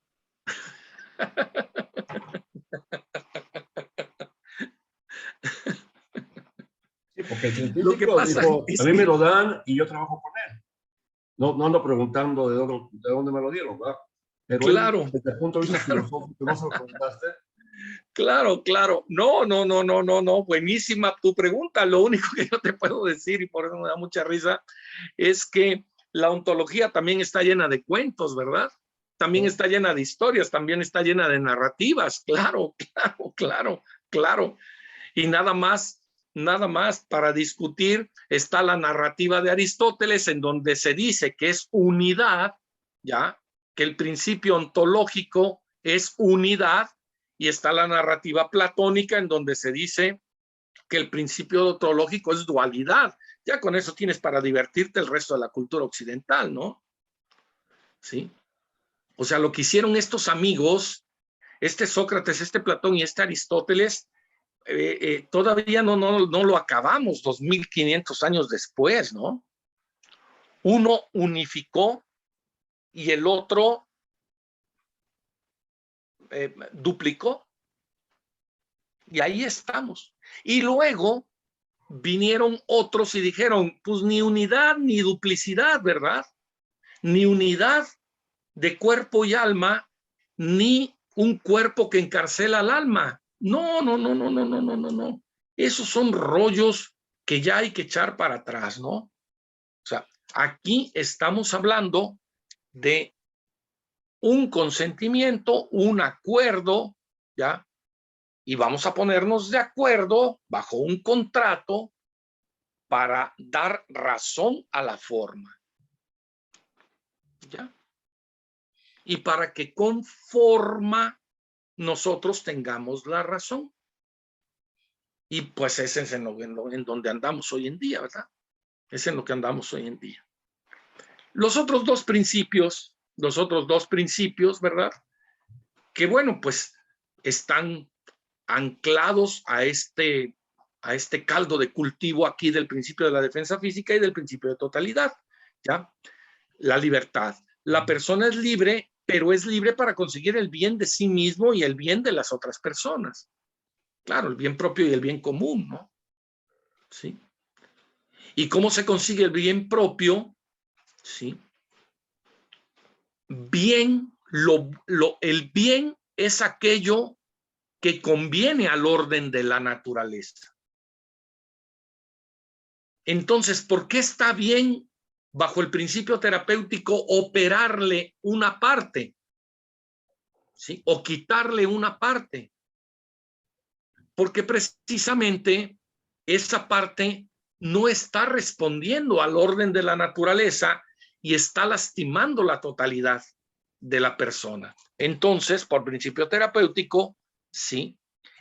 Sí, porque el científico dijo, a mí me lo dan y yo trabajo con él. No ando preguntando de dónde me lo dieron, ¿verdad? Pero claro, él, desde el punto de vista filosófico, ¿no se lo preguntaste? Claro. No. Buenísima tu pregunta. Lo único que yo te puedo decir, y por eso me da mucha risa, es que la ontología también está llena de cuentos, ¿verdad? También está llena de historias, también está llena de narrativas. Claro. Claro. Y nada más para discutir está la narrativa de Aristóteles, en donde se dice que es unidad, ya, que el principio ontológico es unidad, y está la narrativa platónica, en donde se dice que el principio ontológico es dualidad. Ya con eso tienes para divertirte el resto de la cultura occidental, ¿no? Sí. O sea, lo que hicieron estos amigos, este Sócrates, este Platón y este Aristóteles, todavía no lo acabamos 2500 años después, ¿no? Uno unificó y el otro duplicó. Y ahí estamos. Y luego vinieron otros y dijeron, pues ni unidad ni duplicidad, ¿verdad? Ni unidad de cuerpo y alma, ni un cuerpo que encarcela al alma. No. Esos son rollos que ya hay que echar para atrás, ¿no? O sea, aquí estamos hablando de un consentimiento, un acuerdo, ¿ya? Y vamos a ponernos de acuerdo bajo un contrato para dar razón a la forma, ¿ya? Y para que con forma nosotros tengamos la razón. Y pues ese es en donde andamos hoy en día, ¿verdad? Es en lo que andamos hoy en día. Los otros dos principios, ¿verdad? Que bueno, pues están anclados a este caldo de cultivo aquí del principio de la defensa física y del principio de totalidad, ¿ya? La libertad. La persona es libre, pero es libre para conseguir el bien de sí mismo y el bien de las otras personas. Claro, el bien propio y el bien común, ¿no? ¿Sí? ¿Y cómo se consigue el bien propio? ¿Sí? Bien, el bien es aquello que conviene al orden de la naturaleza. Entonces, ¿por qué está bien, bajo el principio terapéutico, operarle una parte? ¿Sí? O quitarle una parte. Porque precisamente esa parte no está respondiendo al orden de la naturaleza y está lastimando la totalidad de la persona. Entonces, por principio terapéutico, sí,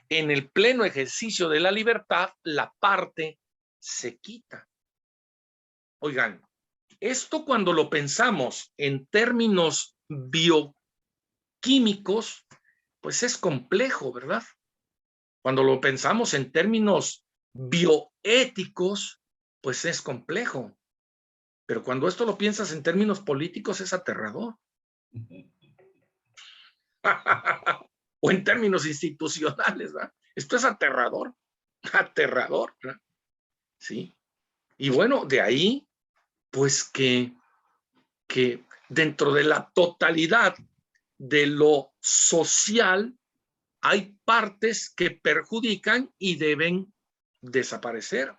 en el pleno ejercicio de la libertad, la parte se quita. Oigan, esto cuando lo pensamos en términos bioquímicos, pues es complejo, ¿verdad? Cuando lo pensamos en términos bioéticos, pues es complejo. Pero cuando esto lo piensas en términos políticos, es aterrador. O en términos institucionales, ¿verdad? Esto es aterrador. Aterrador, ¿verdad? Sí. Y bueno, de ahí, pues que dentro de la totalidad de lo social, hay partes que perjudican y deben desaparecer.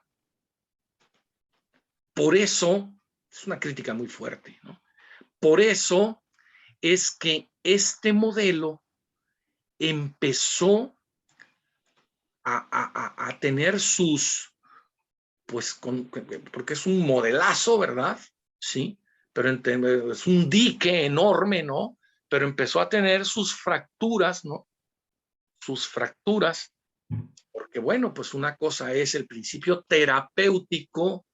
Por eso, es una crítica muy fuerte, ¿no? Por eso es que este modelo empezó a tener sus, pues, porque es un modelazo, ¿verdad? Sí, pero es un dique enorme, ¿no? Pero empezó a tener sus fracturas, ¿no? Sus fracturas, porque bueno, pues una cosa es el principio terapéutico,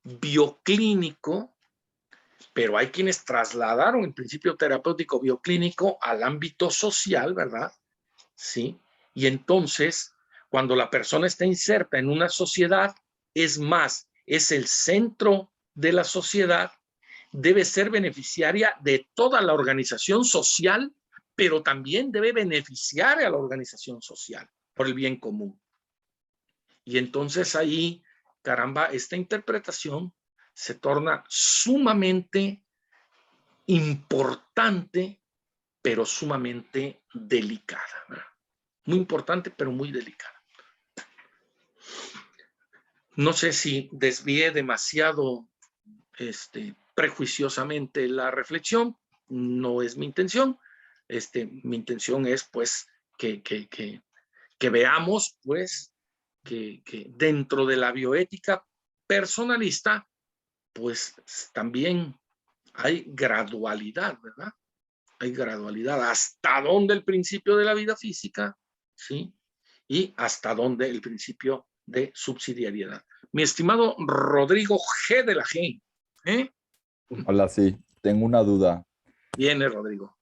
bioclínico, pero hay quienes trasladaron el principio terapéutico bioclínico al ámbito social, ¿verdad? Sí. Y entonces, cuando la persona está inserta en una sociedad, es más, es el centro de la sociedad, debe ser beneficiaria de toda la organización social, pero también debe beneficiar a la organización social por el bien común. Y entonces ahí, caramba, esta interpretación se torna sumamente importante, pero sumamente delicada, ¿verdad? Muy importante, pero muy delicada. No sé si desvié demasiado prejuiciosamente la reflexión, no es mi intención. Mi intención es, pues, que que veamos, pues, que dentro de la bioética personalista, pues también hay gradualidad, ¿verdad? Hay gradualidad. ¿Hasta dónde el principio de la vida física? ¿Sí? Y hasta dónde el principio de subsidiariedad. Mi estimado Rodrigo G. de la G. Hola, sí, tengo una duda. Viene, Rodrigo.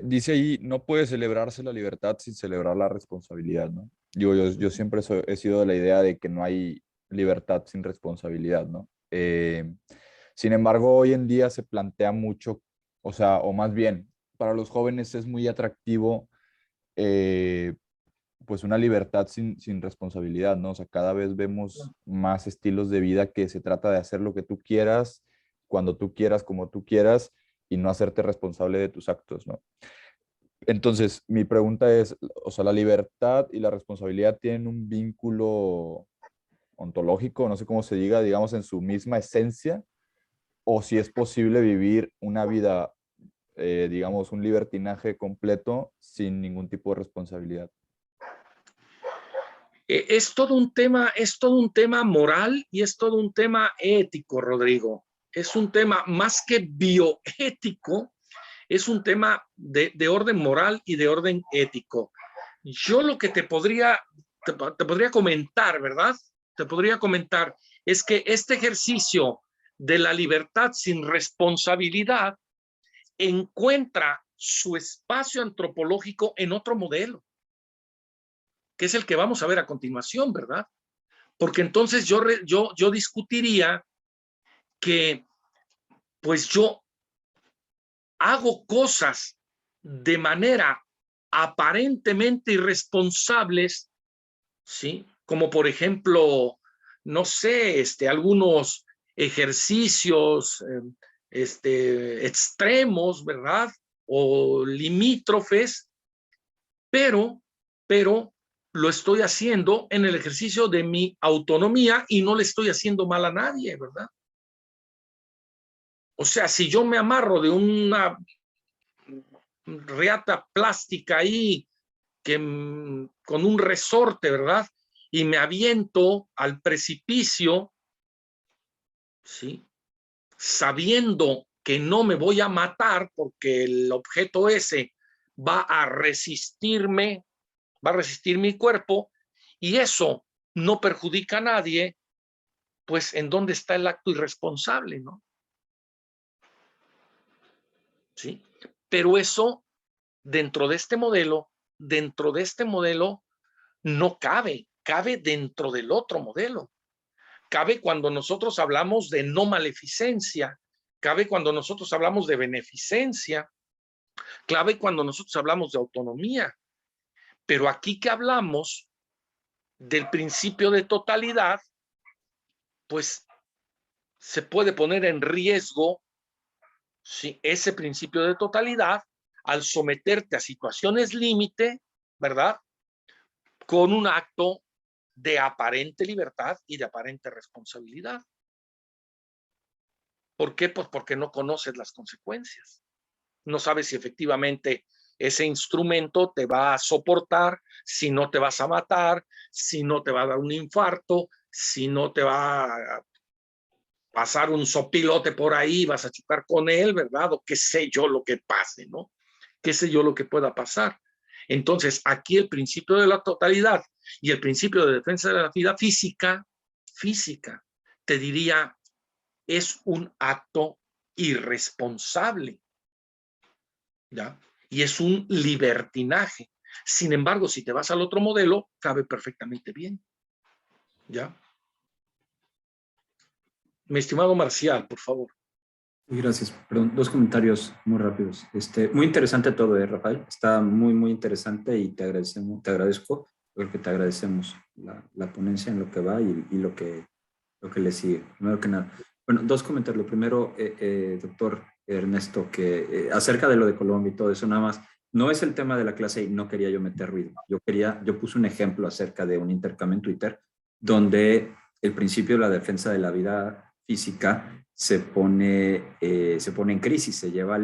Dice ahí, no puede celebrarse la libertad sin celebrar la responsabilidad, ¿no? Yo siempre he sido de la idea de que no hay libertad sin responsabilidad, ¿no? Sin embargo, hoy en día se plantea mucho, o sea, o más bien, para los jóvenes es muy atractivo, pues una libertad sin responsabilidad, ¿no? O sea, cada vez vemos más estilos de vida que se trata de hacer lo que tú quieras, cuando tú quieras, como tú quieras, y no hacerte responsable de tus actos, ¿no? Entonces, mi pregunta es, o sea, ¿la libertad y la responsabilidad tienen un vínculo ontológico, no sé cómo se diga, digamos, en su misma esencia? ¿O si es posible vivir una vida, digamos, un libertinaje completo sin ningún tipo de responsabilidad? Es todo un tema moral y es todo un tema ético, Rodrigo. Es un tema más que bioético, es un tema de orden moral y de orden ético. Yo lo que te podría comentar, ¿verdad? Te podría comentar es que este ejercicio de la libertad sin responsabilidad encuentra su espacio antropológico en otro modelo, que es el que vamos a ver a continuación, ¿verdad? Porque entonces yo discutiría que pues yo hago cosas de manera aparentemente irresponsables, ¿sí? Como por ejemplo, no sé, algunos ejercicios extremos, ¿verdad? O limítrofes, pero lo estoy haciendo en el ejercicio de mi autonomía y no le estoy haciendo mal a nadie, ¿verdad? O sea, si yo me amarro de una reata plástica ahí con un resorte, ¿verdad? Y me aviento al precipicio, ¿sí? Sabiendo que no me voy a matar porque el objeto ese va a resistir mi cuerpo y eso no perjudica a nadie, pues ¿en dónde está el acto irresponsable, no? ¿Sí? Pero eso dentro de este modelo no cabe dentro del otro modelo. Cabe cuando nosotros hablamos de no maleficencia, cabe cuando nosotros hablamos de beneficencia, cabe cuando nosotros hablamos de autonomía. Pero aquí que hablamos del principio de totalidad, pues se puede poner en riesgo, ¿sí?, ese principio de totalidad al someterte a situaciones límite, ¿verdad?, con un acto de aparente libertad y de aparente responsabilidad. ¿Por qué? Pues porque no conoces las consecuencias. No sabes si efectivamente ese instrumento te va a soportar, si no te vas a matar, si no te va a dar un infarto, si no te va a pasar un sopilote por ahí, vas a chocar con él, ¿verdad? O qué sé yo lo que pase, ¿no? Qué sé yo lo que pueda pasar. Entonces, aquí el principio de la totalidad y el principio de defensa de la vida física, te diría, es un acto irresponsable, ¿ya? Y es un libertinaje. Sin embargo, si te vas al otro modelo, cabe perfectamente bien, ¿ya? Mi estimado Marcial, por favor. Gracias. Perdón, dos comentarios muy rápidos. Muy interesante todo, Rafael. Está muy, muy interesante y te agradezco, porque te agradecemos la ponencia en lo que va y lo que le sigue. Primero que nada. Bueno, dos comentarios. Lo primero, doctor Ernesto, que acerca de lo de Colombia y todo eso, nada más, no es el tema de la clase y no quería yo meter ruido. Yo puse un ejemplo acerca de un intercambio en Twitter donde el principio de la defensa de la vida física se pone en crisis, se lleva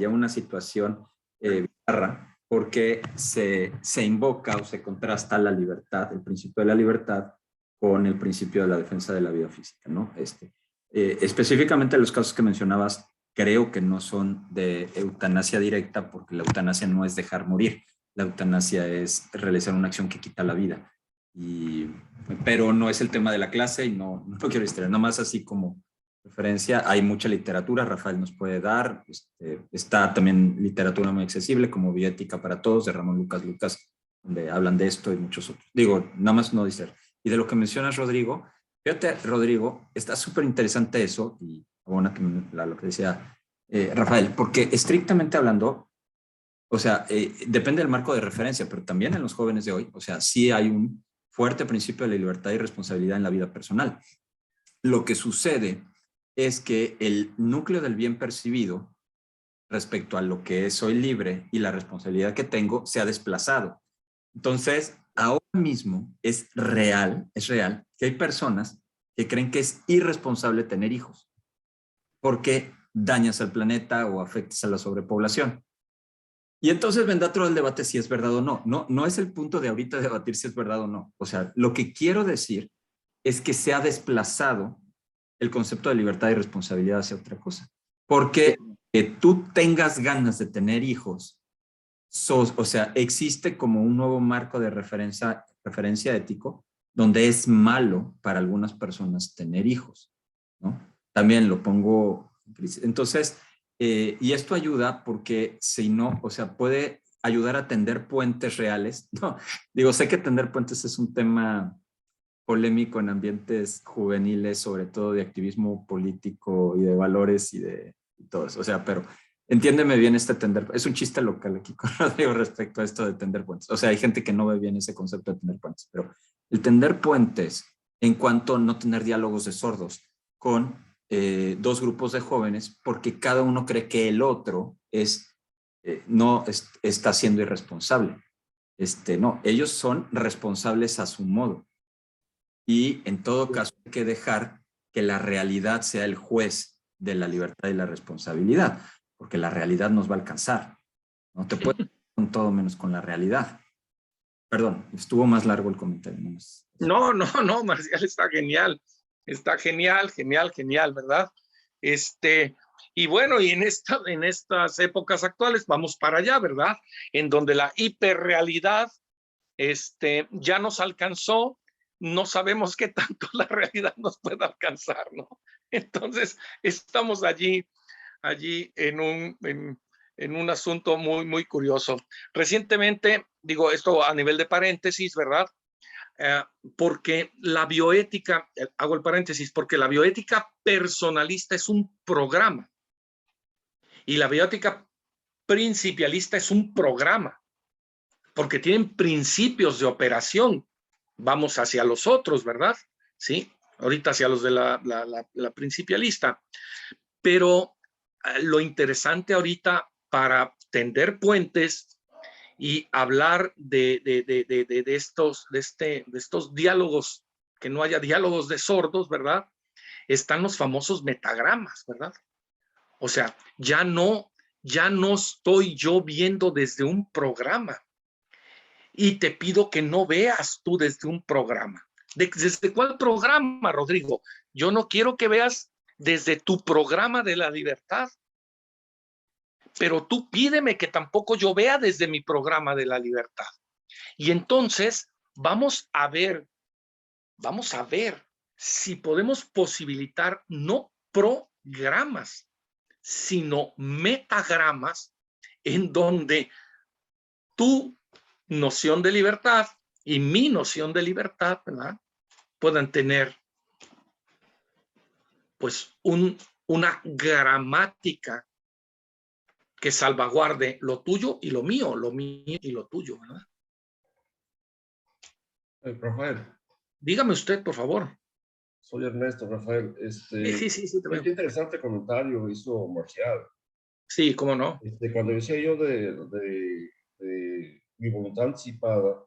una situación bizarra porque se invoca o se contrasta la libertad, el principio de la libertad, con el principio de la defensa de la vida física, ¿no? Específicamente los casos que mencionabas, creo que no son de eutanasia directa, porque la eutanasia no es dejar morir, la eutanasia es realizar una acción que quita la vida. Pero no es el tema de la clase y no quiero distraer, nada más así como referencia. Hay mucha literatura, Rafael nos puede dar, está también literatura muy accesible como Bioética para Todos de Ramón Lucas, donde hablan de esto y muchos otros. Digo, nada más no distraer. Y de lo que mencionas, Rodrigo, fíjate, Rodrigo, está súper interesante eso, y abona lo que decía Rafael, porque estrictamente hablando, o sea, depende del marco de referencia, pero también en los jóvenes de hoy, o sea, sí hay un fuerte principio de la libertad y responsabilidad en la vida personal. Lo que sucede es que el núcleo del bien percibido respecto a lo que es soy libre y la responsabilidad que tengo se ha desplazado. Entonces, ahora mismo es real que hay personas que creen que es irresponsable tener hijos porque dañas al planeta o afectas a la sobrepoblación. Y entonces vendrá otro el debate si es verdad o no. No es el punto de ahorita debatir si es verdad o no. O sea, lo que quiero decir es que se ha desplazado el concepto de libertad y responsabilidad hacia otra cosa. Porque que tú tengas ganas de tener hijos, o sea, existe como un nuevo marco de referencia ético donde es malo para algunas personas tener hijos, ¿no? También lo pongo. Entonces, y esto ayuda porque si no, o sea, puede ayudar a tender puentes reales. No, digo, sé que tender puentes es un tema polémico en ambientes juveniles, sobre todo de activismo político y de valores y todo eso. O sea, pero entiéndeme bien tender. Es un chiste local aquí con Rodrigo respecto a esto de tender puentes. O sea, hay gente que no ve bien ese concepto de tender puentes, pero el tender puentes en cuanto a no tener diálogos de sordos con dos grupos de jóvenes, porque cada uno cree que el otro está siendo irresponsable. No, ellos son responsables a su modo. Y en todo caso hay que dejar que la realidad sea el juez de la libertad y la responsabilidad, porque la realidad nos va a alcanzar. No te puedes con todo menos con la realidad. Perdón, estuvo más largo el comentario. No, Marcial, está genial. Está genial, ¿verdad? Y bueno, y en estas épocas actuales vamos para allá, ¿verdad? En donde la hiperrealidad ya nos alcanzó, no sabemos qué tanto la realidad nos puede alcanzar, ¿no? Entonces, estamos allí en un asunto muy, muy curioso. Recientemente, digo esto a nivel de paréntesis, ¿verdad? Porque la bioética, hago el paréntesis, porque la bioética personalista es un programa y la bioética principialista es un programa, porque tienen principios de operación. Vamos hacia los otros, ¿verdad? Sí, ahorita hacia los de la principialista. Pero lo interesante ahorita para tender puentes y hablar de estos diálogos, que no haya diálogos de sordos, ¿verdad? Están los famosos metagramas, ¿verdad? O sea, ya no estoy yo viendo desde un programa. Y te pido que no veas tú desde un programa. ¿Desde cuál programa, Rodrigo? Yo no quiero que veas desde tu programa de la libertad. Pero tú pídeme que tampoco yo vea desde mi programa de la libertad. Y entonces vamos a ver si podemos posibilitar no programas, sino metagramas en donde tu noción de libertad y mi noción de libertad, ¿verdad?, puedan tener pues una gramática que salvaguarde lo tuyo y lo mío y lo tuyo, ¿verdad? Rafael. Dígame usted, por favor. Soy Ernesto, Rafael. Sí, qué interesante comentario hizo Marcial. Sí, cómo no. Cuando decía yo de mi voluntad anticipada,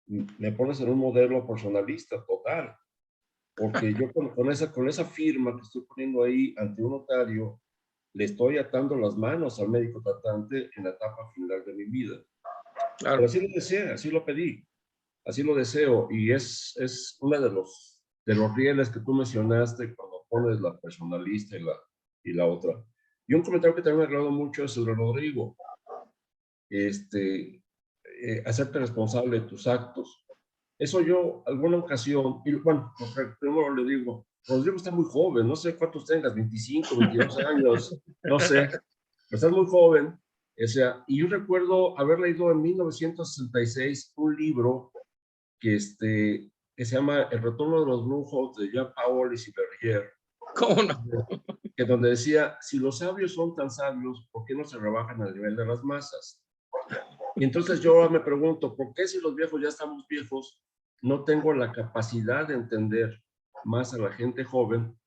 me pones en un modelo personalista total, porque yo con esa firma que estoy poniendo ahí ante un notario, le estoy atando las manos al médico tratante en la etapa final de mi vida. Claro. Pero así lo deseé, así lo pedí, así lo deseo. Y es uno de los rieles que tú mencionaste cuando pones la personalista y la otra. Y un comentario que también me agradó mucho es el de Rodrigo. Hacerte responsable de tus actos. Eso yo, alguna ocasión, y bueno, primero le digo, Rodrigo está muy joven, no sé cuántos tengas, 25, 22 años, no sé, pero estás muy joven. O sea, y yo recuerdo haber leído en 1966 un libro que se llama El retorno de los brujos de Jean Paul y Berger, ¿Cómo no? que donde decía, si los sabios son tan sabios, ¿por qué no se rebajan al nivel de las masas? Y entonces yo me pregunto, ¿por qué si los viejos ya estamos viejos, no tengo la capacidad de entender más a la gente joven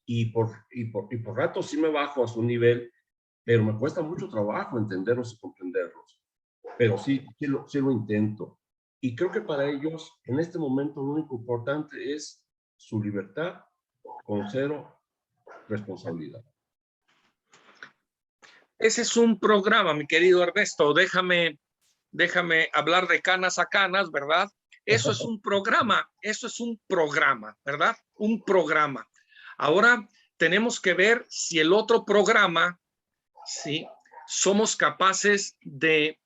y por rato sí me bajo a su nivel, pero me cuesta mucho trabajo entenderlos y comprenderlos. Pero sí lo intento. Y creo que para ellos, en este momento, lo único importante es su libertad con cero responsabilidad. Ese es un programa, mi querido Ernesto. Déjame hablar de canas a canas, ¿verdad? Eso es un programa, ¿verdad? Un programa. Ahora tenemos que ver si el otro programa, ¿sí? Somos capaces de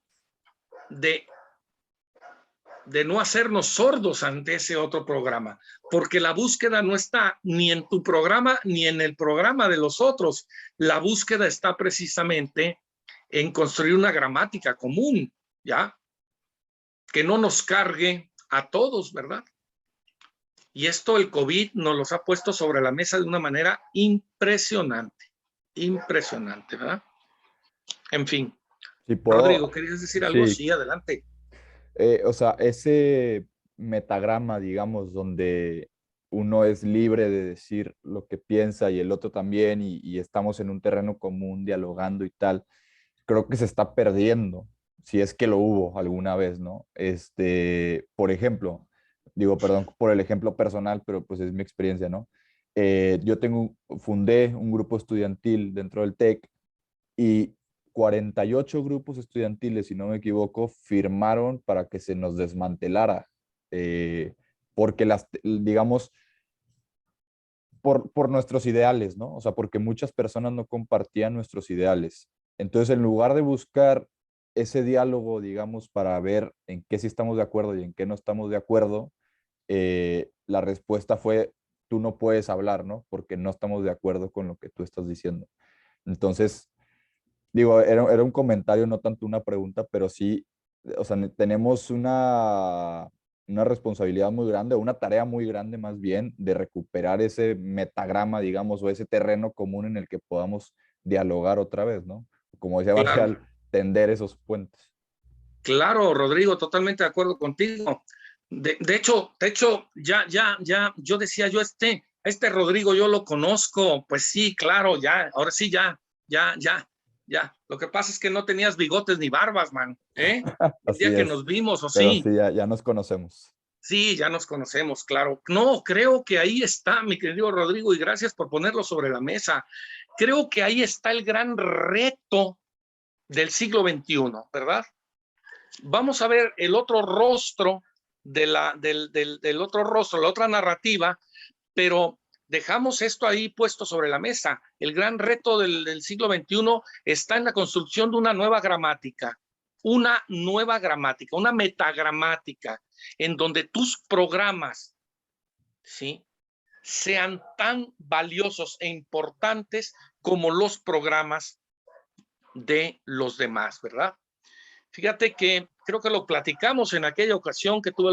no hacernos sordos ante ese otro programa, porque la búsqueda no está ni en tu programa ni en el programa de los otros. La búsqueda está precisamente en construir una gramática común, ¿ya? Que no nos cargue a todos, ¿verdad? Y esto el COVID nos los ha puesto sobre la mesa de una manera impresionante, ¿verdad? En fin. Si puedo, Rodrigo, ¿querías decir algo? sí, Sí, adelante. o sea, ese metagrama, digamos, donde uno es libre de decir lo que piensa y el otro también, y estamos en un terreno común dialogando y tal, creo que se está perdiendo, si es que lo hubo alguna vez, ¿no? Por ejemplo, digo, perdón por el ejemplo personal, pero pues es mi experiencia, ¿no? Yo fundé un grupo estudiantil dentro del TEC y 48 grupos estudiantiles, si no me equivoco, firmaron para que se nos desmantelara, porque digamos, por nuestros ideales, ¿no? O sea, porque muchas personas no compartían nuestros ideales. Entonces, en lugar de buscar ese diálogo, digamos, para ver en qué sí estamos de acuerdo y en qué no estamos de acuerdo, la respuesta fue, tú no puedes hablar, ¿no? Porque no estamos de acuerdo con lo que tú estás diciendo. Entonces, digo, era un comentario, no tanto una pregunta, pero sí, o sea, tenemos una responsabilidad muy grande, una tarea muy grande más bien, de recuperar ese metagrama, digamos, o ese terreno común en el que podamos dialogar otra vez, ¿no? Como decía Marcial, Claro. tender esos puentes. Claro, Rodrigo, totalmente de acuerdo contigo. De hecho, ya, yo decía yo, este Rodrigo yo lo conozco, pues sí, claro, ya, ahora sí, ya. Lo que pasa es que no tenías bigotes ni barbas, man, ¿eh? El Así día que es, nos vimos, o pero sí. sí, ya nos conocemos. Sí, ya nos conocemos, claro. No, creo que ahí está, mi querido Rodrigo, y gracias por ponerlo sobre la mesa. Creo que ahí está el gran reto del siglo XXI, ¿verdad? Vamos a ver el otro rostro del otro rostro, la otra narrativa, pero dejamos esto ahí puesto sobre la mesa. El gran reto del siglo XXI está en la construcción de una nueva gramática, una metagramática, en donde tus programas, ¿sí?, sean tan valiosos e importantes como los programas de los demás, ¿verdad? Fíjate que creo que lo platicamos en aquella ocasión que tuve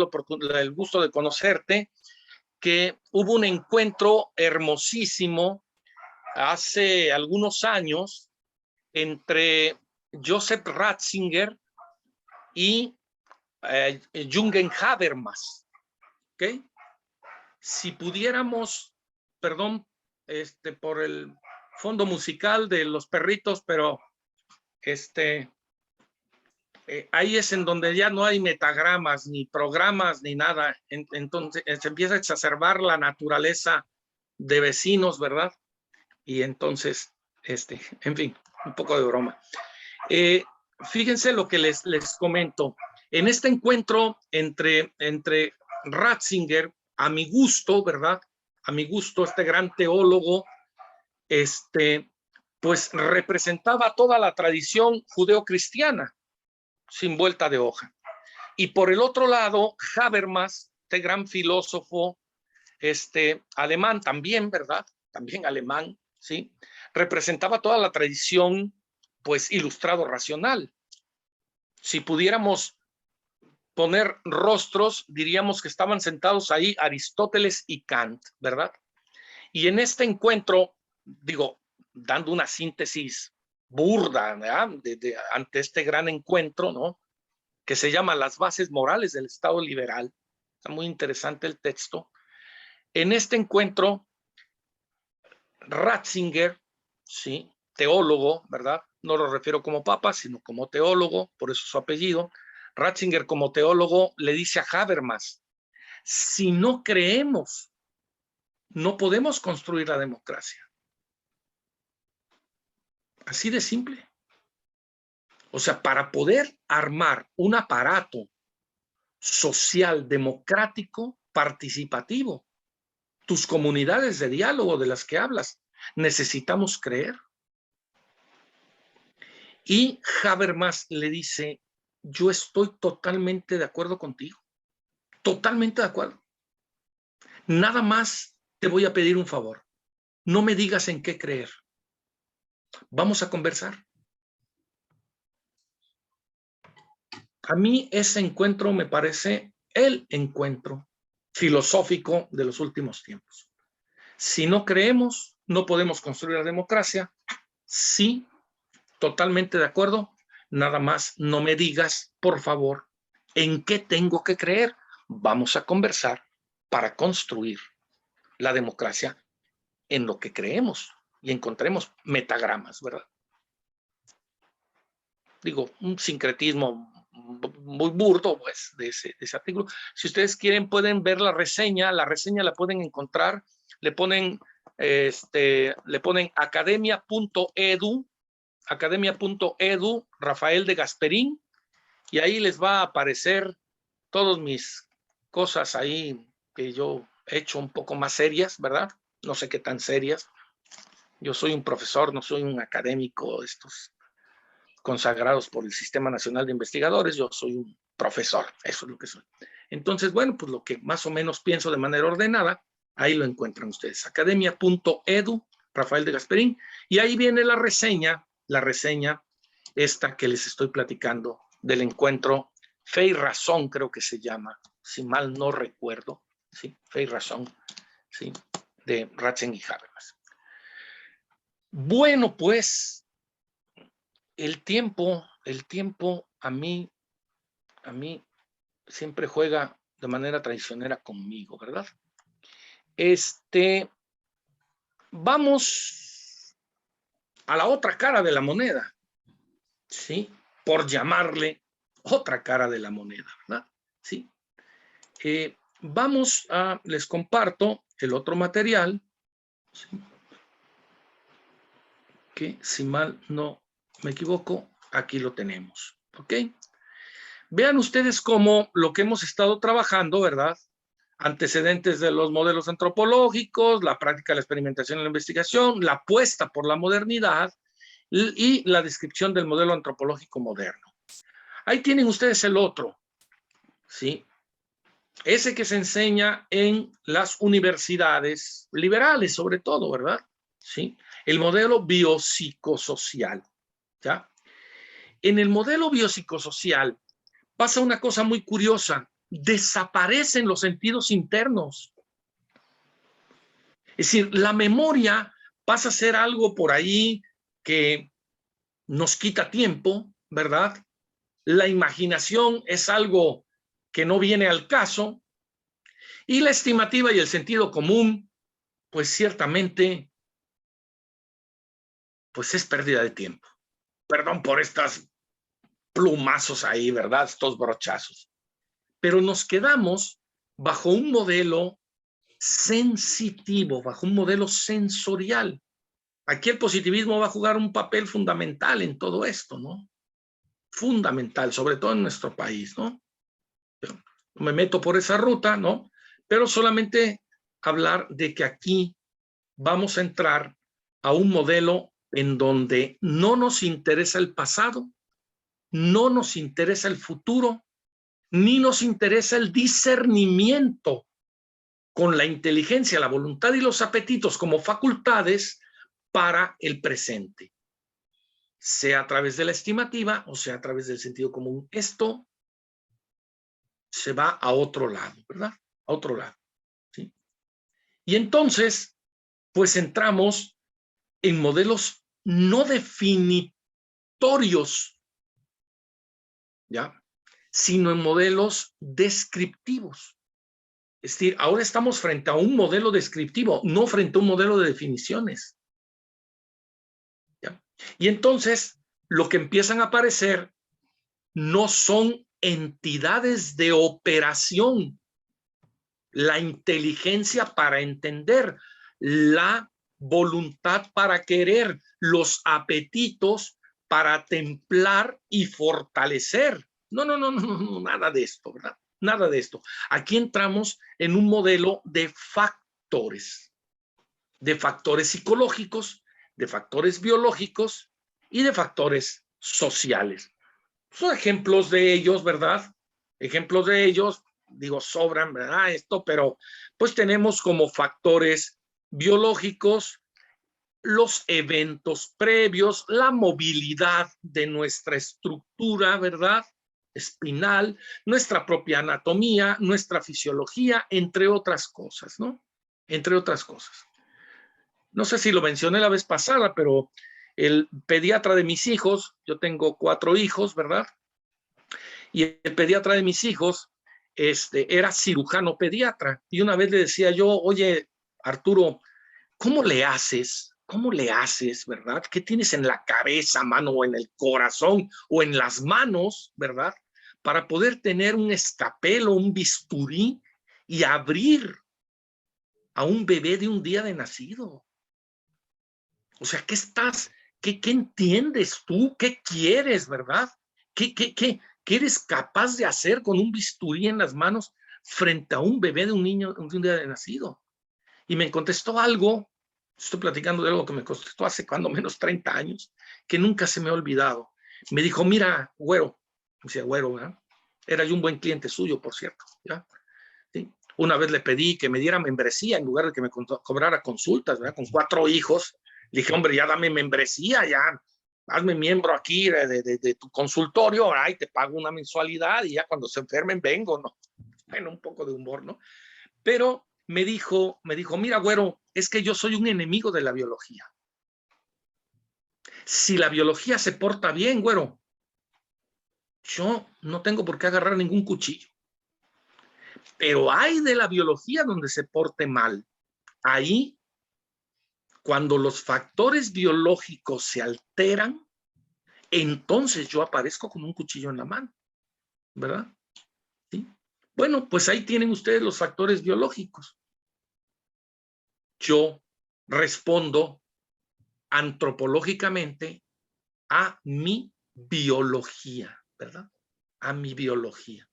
el gusto de conocerte, que hubo un encuentro hermosísimo hace algunos años entre Joseph Ratzinger y Jürgen Habermas. ¿Okay? Si pudiéramos, perdón, por el fondo musical de los perritos, pero ahí es en donde ya no hay metagramas, ni programas, ni nada. Entonces se empieza a exacerbar la naturaleza de vecinos, ¿verdad? Y entonces, en fin, un poco de broma. Fíjense lo que les comento. En este encuentro entre Ratzinger, a mi gusto, ¿verdad? A mi gusto, este gran teólogo, pues representaba toda la tradición judeocristiana, sin vuelta de hoja. Y por el otro lado, Habermas, este gran filósofo alemán también, ¿verdad? También alemán, ¿sí? Representaba toda la tradición, pues, ilustrado racional. Si pudiéramos poner rostros, diríamos que estaban sentados ahí Aristóteles y Kant, ¿verdad? Y en este encuentro, digo, dando una síntesis burda, ¿verdad? Ante este gran encuentro, ¿no? Que se llama Las bases morales del Estado liberal. Está muy interesante el texto. En este encuentro, Ratzinger, ¿sí? Teólogo, ¿verdad? No lo refiero como papa, sino como teólogo, por eso su apellido. Ratzinger como teólogo le dice a Habermas, si no creemos, no podemos construir la democracia. Así de simple. O sea, para poder armar un aparato social, democrático, participativo, tus comunidades de diálogo de las que hablas, necesitamos creer. Y Habermas le dice, yo estoy totalmente de acuerdo contigo, totalmente de acuerdo. Nada más te voy a pedir un favor, no me digas en qué creer. Vamos a conversar. A mí ese encuentro me parece el encuentro filosófico de los últimos tiempos. Si no creemos, no podemos construir la democracia. Sí, totalmente de acuerdo. Nada más no me digas, por favor, en qué tengo que creer. Vamos a conversar para construir la democracia en lo que creemos y encontremos metagramas, ¿verdad? Digo, un sincretismo muy burdo, pues, de ese artículo. Si ustedes quieren, pueden ver la reseña la pueden encontrar, le ponen academia.edu, Rafael de Gasperín, y ahí les va a aparecer todas mis cosas ahí que yo he hecho un poco más serias, ¿verdad? No sé qué tan serias. Yo soy un profesor, no soy un académico, estos consagrados por el Sistema Nacional de Investigadores, yo soy un profesor, eso es lo que soy. Entonces, bueno, pues lo que más o menos pienso de manera ordenada, ahí lo encuentran ustedes, academia.edu, Rafael de Gasperín, y ahí viene la reseña esta que les estoy platicando del encuentro Fe y Razón, creo que se llama, si mal no recuerdo, ¿sí? Fe y Razón, ¿sí? De Ratzinger y Habermas. Bueno, pues, el tiempo a mí siempre juega de manera traicionera conmigo, ¿verdad? Vamos a la otra cara de la moneda, ¿sí? Por llamarle otra cara de la moneda, ¿verdad? Sí. Les comparto el otro material, ¿sí? Que si mal no me equivoco, aquí lo tenemos, ¿ok? Vean ustedes cómo lo que hemos estado trabajando, ¿verdad? Antecedentes de los modelos antropológicos, la práctica de la experimentación y la investigación, la apuesta por la modernidad y la descripción del modelo antropológico moderno. Ahí tienen ustedes el otro, ¿sí? Ese que se enseña en las universidades liberales, sobre todo, ¿verdad? ¿Sí? El modelo biopsicosocial, ¿ya? En el modelo biopsicosocial pasa una cosa muy curiosa. Desaparecen los sentidos internos. Es decir, la memoria pasa a ser algo por ahí que nos quita tiempo, ¿verdad? La imaginación es algo que no viene al caso. Y la estimativa y el sentido común, pues ciertamente, pues es pérdida de tiempo. Perdón por estas plumazos ahí, ¿verdad? Estos brochazos. Pero nos quedamos bajo un modelo sensitivo, bajo un modelo sensorial. Aquí el positivismo va a jugar un papel fundamental en todo esto, ¿no? fundamental, sobre todo en nuestro país, ¿no? No me meto por esa ruta, ¿no? Pero solamente hablar de que aquí vamos a entrar a un modelo en donde no nos interesa el pasado, no nos interesa el futuro, ni nos interesa el discernimiento con la inteligencia, la voluntad y los apetitos como facultades para el presente, sea a través de la estimativa o sea a través del sentido común. Esto se va a otro lado, ¿verdad? A otro lado, ¿sí? Y entonces, pues entramos en modelos no definitorios, ¿ya? Sino en modelos descriptivos. Es decir, ahora estamos frente a un modelo descriptivo, no frente a un modelo de definiciones, ¿ya? Y entonces, lo que empiezan a aparecer no son entidades de operación, la inteligencia para entender, la voluntad para querer, los apetitos para templar y fortalecer. No, nada de esto, ¿verdad? Nada de esto. Aquí entramos en un modelo de factores psicológicos, de factores biológicos y de factores sociales. Son ejemplos de ellos, ¿verdad? Ejemplos de ellos, digo, sobran, ¿verdad? Esto, pero pues tenemos como factores biológicos los eventos previos, la movilidad de nuestra estructura, ¿verdad? Espinal, nuestra propia anatomía, nuestra fisiología, entre otras cosas, ¿no? Entre otras cosas. No sé si lo mencioné la vez pasada, pero el pediatra de mis hijos, yo tengo 4 hijos, ¿verdad? Y el pediatra de mis hijos era cirujano pediatra. Y una vez le decía yo, oye, Arturo, ¿cómo le haces? ¿Cómo le haces, verdad? ¿Qué tienes en la cabeza, mano, o en el corazón, o en las manos, verdad? Para poder tener un escapel o un bisturí y abrir a un bebé de un día de nacido. O sea, ¿qué entiendes tú? ¿Qué quieres, verdad? ¿Qué eres capaz de hacer con un bisturí en las manos frente a un bebé de un niño de un día de nacido? Y me contestó algo, estoy platicando de algo que me contestó hace cuando menos 30 años, que nunca se me ha olvidado. Me dijo, mira, güero, decía güero, ¿verdad? Era yo un buen cliente suyo, por cierto, ¿ya? ¿Sí? Una vez le pedí que me diera membresía en lugar de que me cobrara consultas, ¿verdad? Con 4 hijos. Le dije, hombre, ya dame membresía, ya hazme miembro aquí de tu consultorio, ahora te pago una mensualidad y ya cuando se enfermen vengo, ¿no? Bueno, un poco de humor, ¿no? Pero me dijo, mira, güero, es que yo soy un enemigo de la biología. Si la biología se porta bien, güero, yo no tengo por qué agarrar ningún cuchillo. Pero hay de la biología donde se porte mal. Ahí, cuando los factores biológicos se alteran, entonces yo aparezco con un cuchillo en la mano, ¿verdad? ¿Sí? Bueno, pues ahí tienen ustedes los factores biológicos. Yo respondo antropológicamente a mi biología, ¿verdad? A mi biología,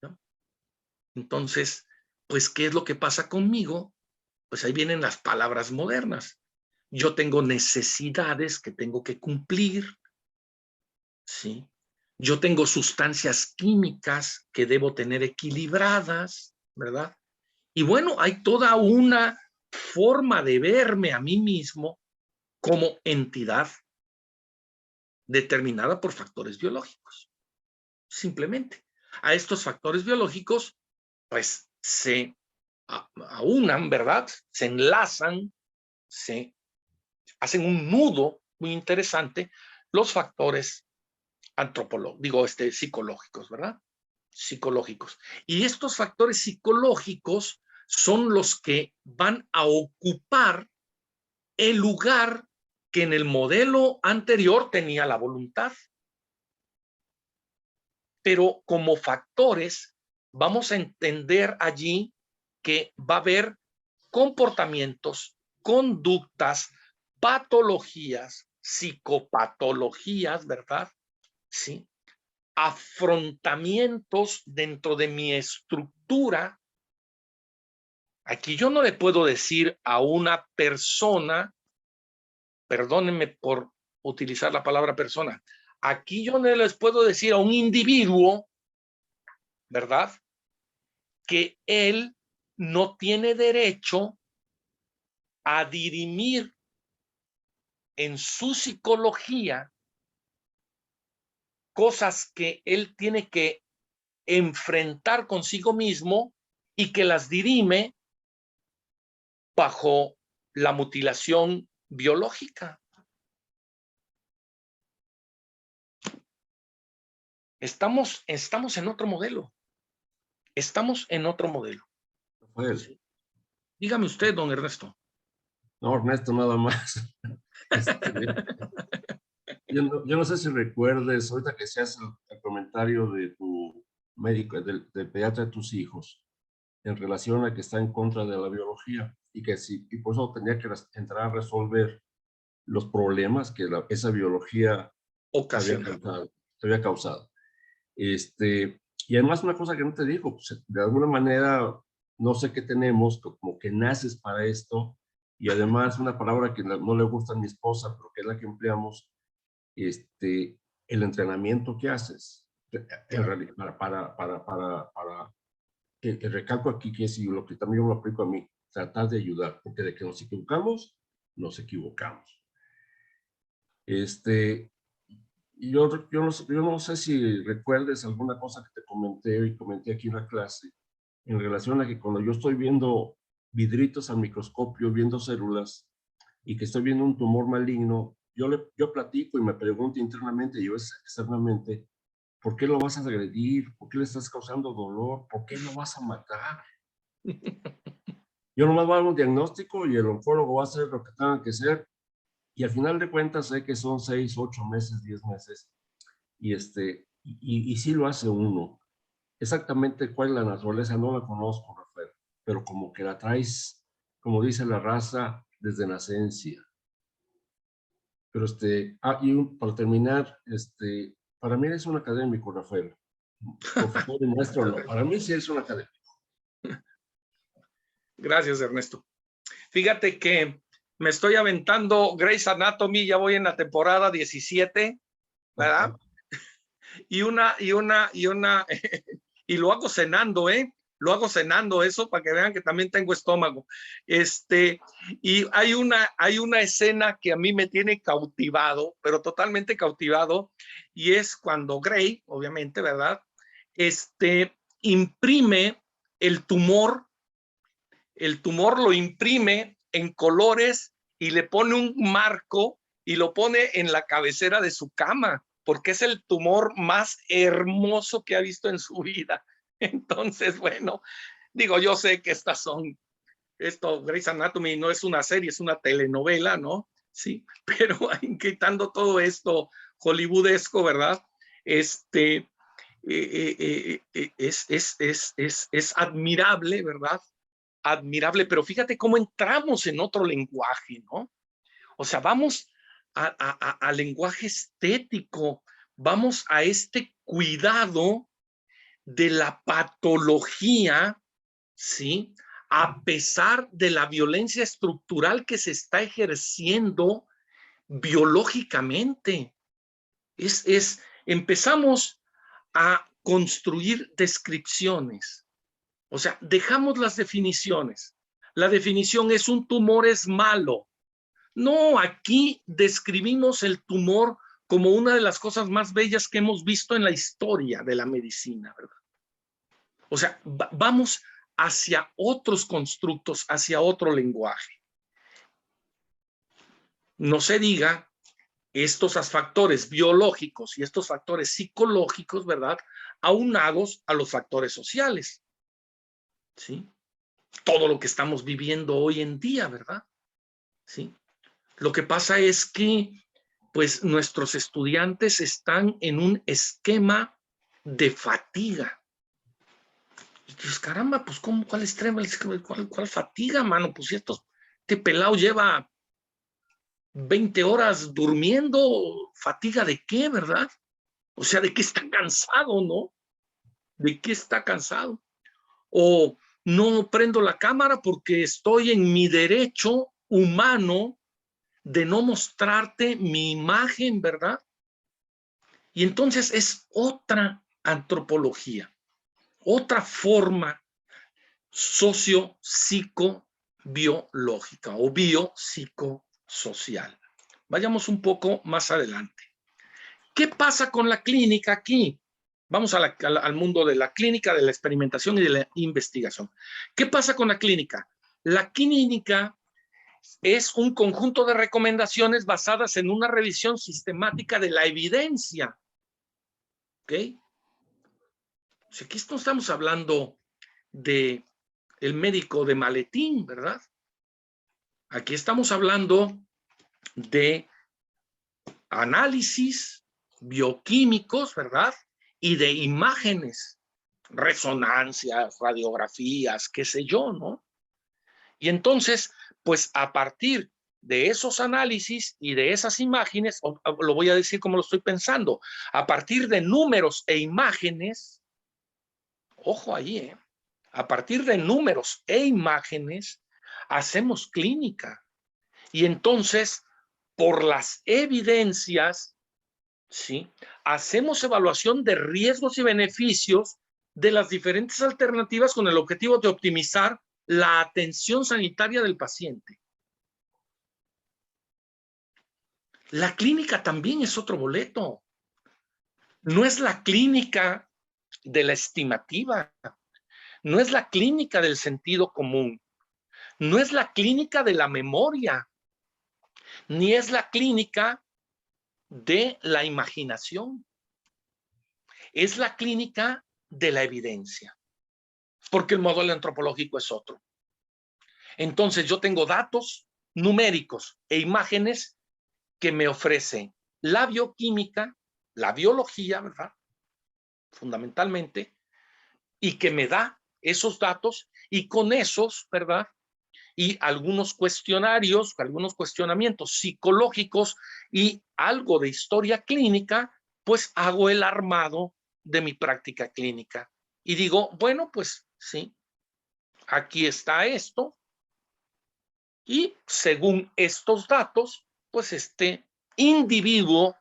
¿no? Entonces, pues, ¿qué es lo que pasa conmigo? Pues ahí vienen las palabras modernas. Yo tengo necesidades que tengo que cumplir, ¿sí? Yo tengo sustancias químicas que debo tener equilibradas, ¿verdad? Y bueno, hay toda una forma de verme a mí mismo como entidad determinada por factores biológicos. Simplemente. A estos factores biológicos, pues se aunan, ¿verdad? Se enlazan, se hacen un nudo muy interesante los factores psicológicos, ¿verdad? Psicológicos. Y estos factores psicológicos son los que van a ocupar el lugar que en el modelo anterior tenía la voluntad. Pero como factores vamos a entender allí que va a haber comportamientos, conductas, patologías, psicopatologías, ¿verdad? Sí, afrontamientos dentro de mi estructura. Aquí yo no le puedo decir a una persona, perdónenme por utilizar la palabra persona, aquí yo no les puedo decir a un individuo, ¿verdad?, que él no tiene derecho a dirimir en su psicología cosas que él tiene que enfrentar consigo mismo y que las dirime bajo la mutilación biológica. Estamos en otro modelo. Estamos en otro modelo. Rafael. Dígame usted, don Ernesto. No, Ernesto, nada más. Yo no sé si recuerdes, ahorita que se hace el comentario de tu médico, del pediatra de tus hijos, en relación a que está en contra de la biología y que sí, y por eso tenía que entrar a resolver los problemas que esa biología había causado. Y además una cosa que no te digo, pues, de alguna manera, no sé qué tenemos, como que naces para esto, y además una palabra que no le gusta a mi esposa, pero que es la que empleamos, el entrenamiento que haces, en realidad, para que recalco aquí que es lo que también yo lo aplico a mí, tratar de ayudar, porque de que nos equivocamos, nos equivocamos. Yo no sé si recuerdes alguna cosa que te comenté aquí en la clase, en relación a que cuando yo estoy viendo vidritos al microscopio, viendo células, y que estoy viendo un tumor maligno, yo platico y me pregunto internamente y yo externamente, ¿por qué lo vas a agredir? ¿Por qué le estás causando dolor? ¿Por qué lo vas a matar? Yo nomás voy a dar un diagnóstico y el oncólogo va a hacer lo que tenga que hacer, y al final de cuentas sé que son 6, 8 meses, 10 meses, y sí lo hace uno. Exactamente cuál es la naturaleza no la conozco, Rafael, pero como que la traes, como dice la raza, desde nacencia. Pero para terminar, para mí eres un académico, Rafael. Profesor y maestro, no. Para mí sí eres un académico. Gracias, Ernesto. Fíjate que me estoy aventando Grey's Anatomy, ya voy en la temporada 17, ¿verdad? Y y lo hago cenando, lo hago cenando, eso para que vean que también tengo estómago. Y hay una escena que a mí me tiene cautivado, pero totalmente cautivado, y es cuando Grey, obviamente, ¿verdad? Imprime el tumor lo imprime en colores y le pone un marco y lo pone en la cabecera de su cama, porque es el tumor más hermoso que ha visto en su vida. Entonces, bueno, digo, yo sé que Grey's Anatomy no es una serie, es una telenovela, ¿no? Sí, pero quitando todo esto hollywoodesco, ¿verdad? Es admirable, ¿verdad? Admirable, pero fíjate cómo entramos en otro lenguaje, ¿no? O sea, vamos al lenguaje estético, vamos a este cuidado de la patología, ¿sí? A pesar de la violencia estructural que se está ejerciendo biológicamente. Empezamos a construir descripciones. O sea, dejamos las definiciones. La definición es un tumor es malo. No, aquí describimos el tumor como una de las cosas más bellas que hemos visto en la historia de la medicina, ¿verdad? O sea, vamos hacia otros constructos, hacia otro lenguaje. No se diga estos factores biológicos y estos factores psicológicos, ¿verdad? Aunados a los factores sociales. ¿Sí? Todo lo que estamos viviendo hoy en día, ¿verdad? ¿Sí? Lo que pasa es que, pues, nuestros estudiantes están en un esquema de fatiga. Y dices, caramba, pues, ¿cuál extremo? ¿Cuál fatiga, mano? Pues, si este pelado lleva 20 horas durmiendo, ¿fatiga de qué, verdad? O sea, ¿de qué está cansado, no? ¿De qué está cansado? O no prendo la cámara porque estoy en mi derecho humano de no mostrarte mi imagen, ¿verdad? Y entonces es otra antropología, otra forma socio-psico-biológica o biopsicosocial. Vayamos un poco más adelante. ¿Qué pasa con la clínica aquí? Vamos al mundo de la clínica, de la experimentación y de la investigación. ¿Qué pasa con la clínica? La clínica es un conjunto de recomendaciones basadas en una revisión sistemática de la evidencia. ¿Ok? O sea, aquí no estamos hablando de el médico de maletín, ¿verdad? Aquí estamos hablando de análisis bioquímicos, ¿verdad? Y de imágenes, resonancias, radiografías, qué sé yo, ¿no? Y entonces, pues a partir de esos análisis y de esas imágenes, lo voy a decir como lo estoy pensando, a partir de números e imágenes, ojo ahí, a partir de números e imágenes, hacemos clínica. Y entonces, por las evidencias, ¿sí? Hacemos evaluación de riesgos y beneficios de las diferentes alternativas con el objetivo de optimizar la atención sanitaria del paciente. La clínica también es otro boleto. No es la clínica de la estimativa, no es la clínica del sentido común, no es la clínica de la memoria, ni es la clínica de la imaginación. Es la clínica de la evidencia, porque el modelo antropológico es otro. Entonces yo tengo datos numéricos e imágenes que me ofrecen la bioquímica, la biología, ¿verdad? Fundamentalmente, y que me da esos datos y con esos, ¿verdad? Y algunos cuestionarios, algunos cuestionamientos psicológicos y algo de historia clínica, pues hago el armado de mi práctica clínica. Y digo, bueno, pues sí, aquí está esto. Y según estos datos, pues este individuo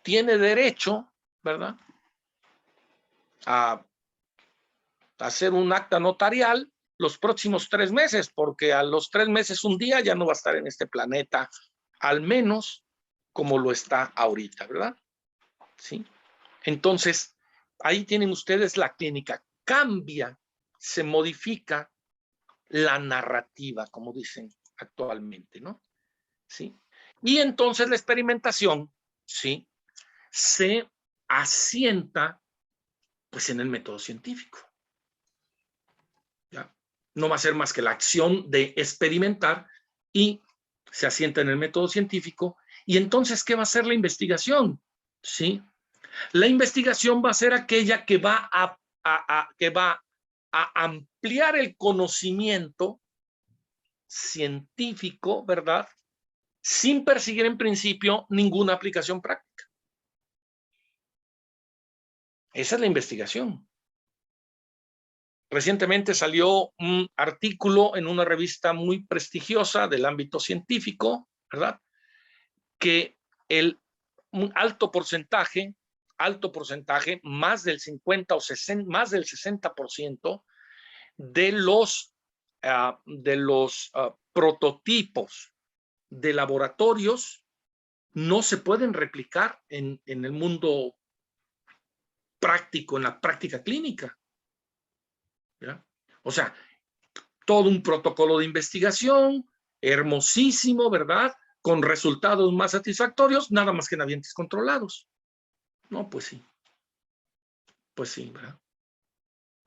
tiene derecho, ¿verdad?, a hacer un acta notarial los próximos 3 meses, porque a los 3 meses, un día, ya no va a estar en este planeta, al menos como lo está ahorita, ¿verdad? Sí. Entonces, ahí tienen ustedes la clínica. Cambia, se modifica la narrativa, como dicen actualmente, ¿no? Sí. Y entonces la experimentación, sí, se asienta, pues, en el método científico. ¿Ya? No va a ser más que la acción de experimentar y se asienta en el método científico. Y entonces, ¿qué va a ser la investigación? ¿Sí? La investigación va a ser aquella que va a ampliar el conocimiento científico, ¿verdad?, sin perseguir en principio ninguna aplicación práctica. Esa es la investigación. Recientemente salió un artículo en una revista muy prestigiosa del ámbito científico, ¿verdad?, que un alto porcentaje, más del 50 o 60, más del 60% de los prototipos de laboratorios no se pueden replicar en el mundo práctico, en la práctica clínica. ¿Ya? O sea, todo un protocolo de investigación, hermosísimo, ¿verdad?, con resultados más satisfactorios, nada más que en ambientes controlados. No, pues sí. Pues sí, ¿verdad?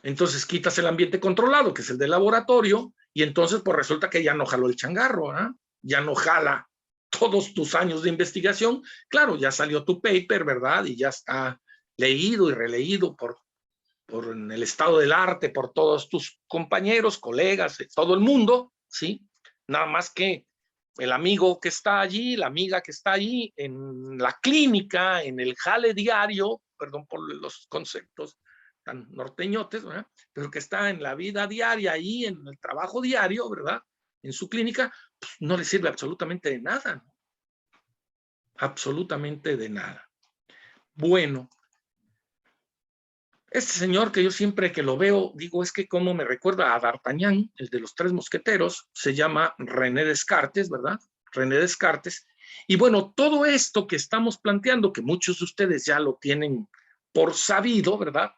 Entonces quitas el ambiente controlado, que es el del laboratorio, y entonces pues resulta que ya no jaló el changarro, ¿eh? Ya no jala todos tus años de investigación. Claro, ya salió tu paper, ¿verdad? Y ya está leído y releído por en el estado del arte, por todos tus compañeros, colegas, todo el mundo, ¿sí? Nada más que el amigo que está allí, la amiga que está allí en la clínica, en el jale diario, perdón por los conceptos tan norteñotes, ¿verdad? Pero que está en la vida diaria, ahí en el trabajo diario, ¿verdad? En su clínica, pues no le sirve absolutamente de nada, ¿no? Absolutamente de nada. Bueno, este señor que yo siempre que lo veo, digo, es que como me recuerda a D'Artagnan, el de los tres mosqueteros, se llama René Descartes, ¿verdad? René Descartes. Y bueno, todo esto que estamos planteando, que muchos de ustedes ya lo tienen por sabido, ¿verdad?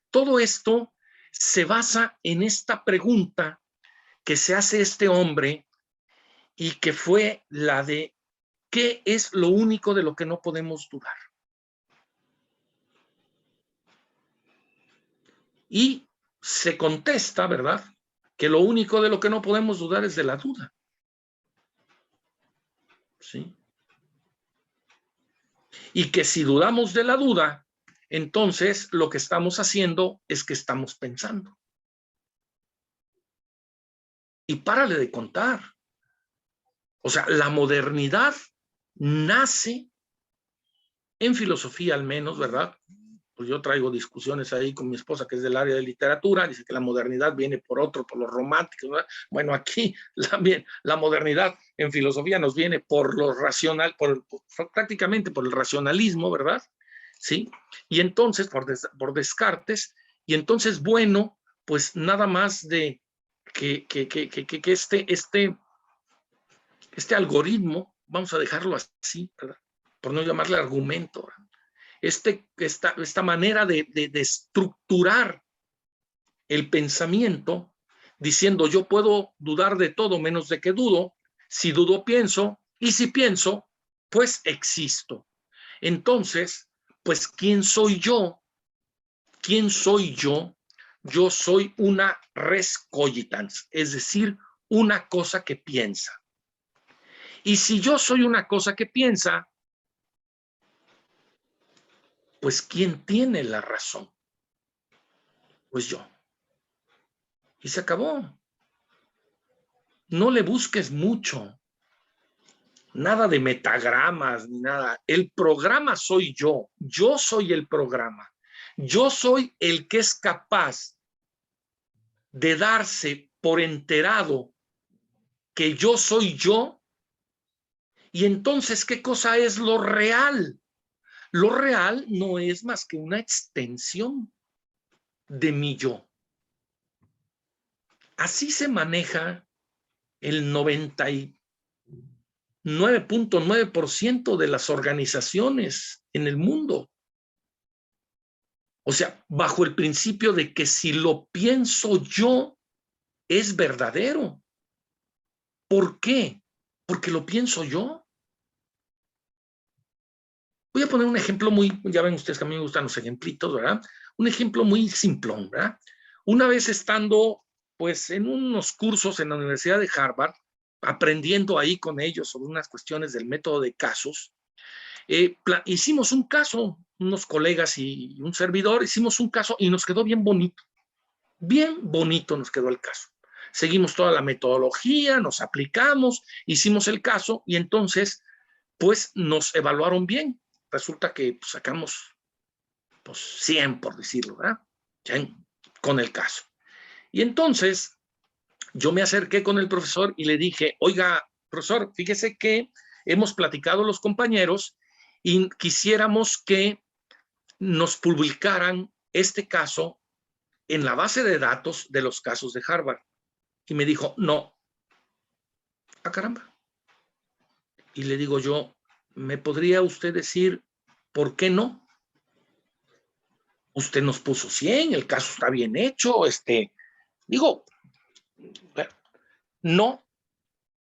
Todo esto se basa en esta pregunta que se hace este hombre y que fue la de ¿qué es lo único de lo que no podemos dudar? Y se contesta, ¿verdad? Que lo único de lo que no podemos dudar es de la duda. ¿Sí? Y que si dudamos de la duda, entonces lo que estamos haciendo es que estamos pensando. Y párale de contar. O sea, la modernidad nace, en filosofía al menos, ¿verdad? Pues yo traigo discusiones ahí con mi esposa que es del área de literatura, dice que la modernidad viene por los románticos, ¿verdad? Bueno, aquí la modernidad en filosofía nos viene por lo racional, prácticamente por el racionalismo, ¿verdad? Sí, y entonces por Descartes, y entonces, bueno, pues nada más de que este algoritmo, vamos a dejarlo así, ¿verdad? Por no llamarle argumento, ¿verdad? Esta manera de estructurar el pensamiento, diciendo yo puedo dudar de todo menos de que dudo, si dudo pienso, y si pienso, pues existo. Entonces, pues ¿quién soy yo? ¿Quién soy yo? Yo soy una res cogitans, es decir, una cosa que piensa. Y si yo soy una cosa que piensa, pues ¿quién tiene la razón? Pues yo. Y se acabó. No le busques mucho. Nada de metagramas ni nada. El programa soy yo. Yo soy el programa. Yo soy el que es capaz de darse por enterado que yo soy yo. Y entonces, ¿qué cosa es lo real? Lo real no es más que una extensión de mi yo. Así se maneja el 99.9% de las organizaciones en el mundo. O sea, bajo el principio de que si lo pienso yo, es verdadero. ¿Por qué? Porque lo pienso yo. Voy a poner un ejemplo ya ven ustedes que a mí me gustan los ejemplitos, ¿verdad? Un ejemplo muy simplón, ¿verdad? Una vez estando, pues, en unos cursos en la Universidad de Harvard, aprendiendo ahí con ellos sobre unas cuestiones del método de casos, hicimos un caso, unos colegas y un servidor, hicimos un caso y nos quedó bien bonito nos quedó el caso. Seguimos toda la metodología, nos aplicamos, hicimos el caso y entonces, pues, nos evaluaron bien. Resulta que pues, sacamos pues 100, por decirlo, ¿verdad? 100 con el caso. Y entonces yo me acerqué con el profesor y le dije, oiga, profesor, fíjese que hemos platicado los compañeros y quisiéramos que nos publicaran este caso en la base de datos de los casos de Harvard. Y me dijo, no. ¡Ah, caramba! Y le digo yo, ¿me podría usted decir por qué no? Usted nos puso 100, el caso está bien hecho, digo, no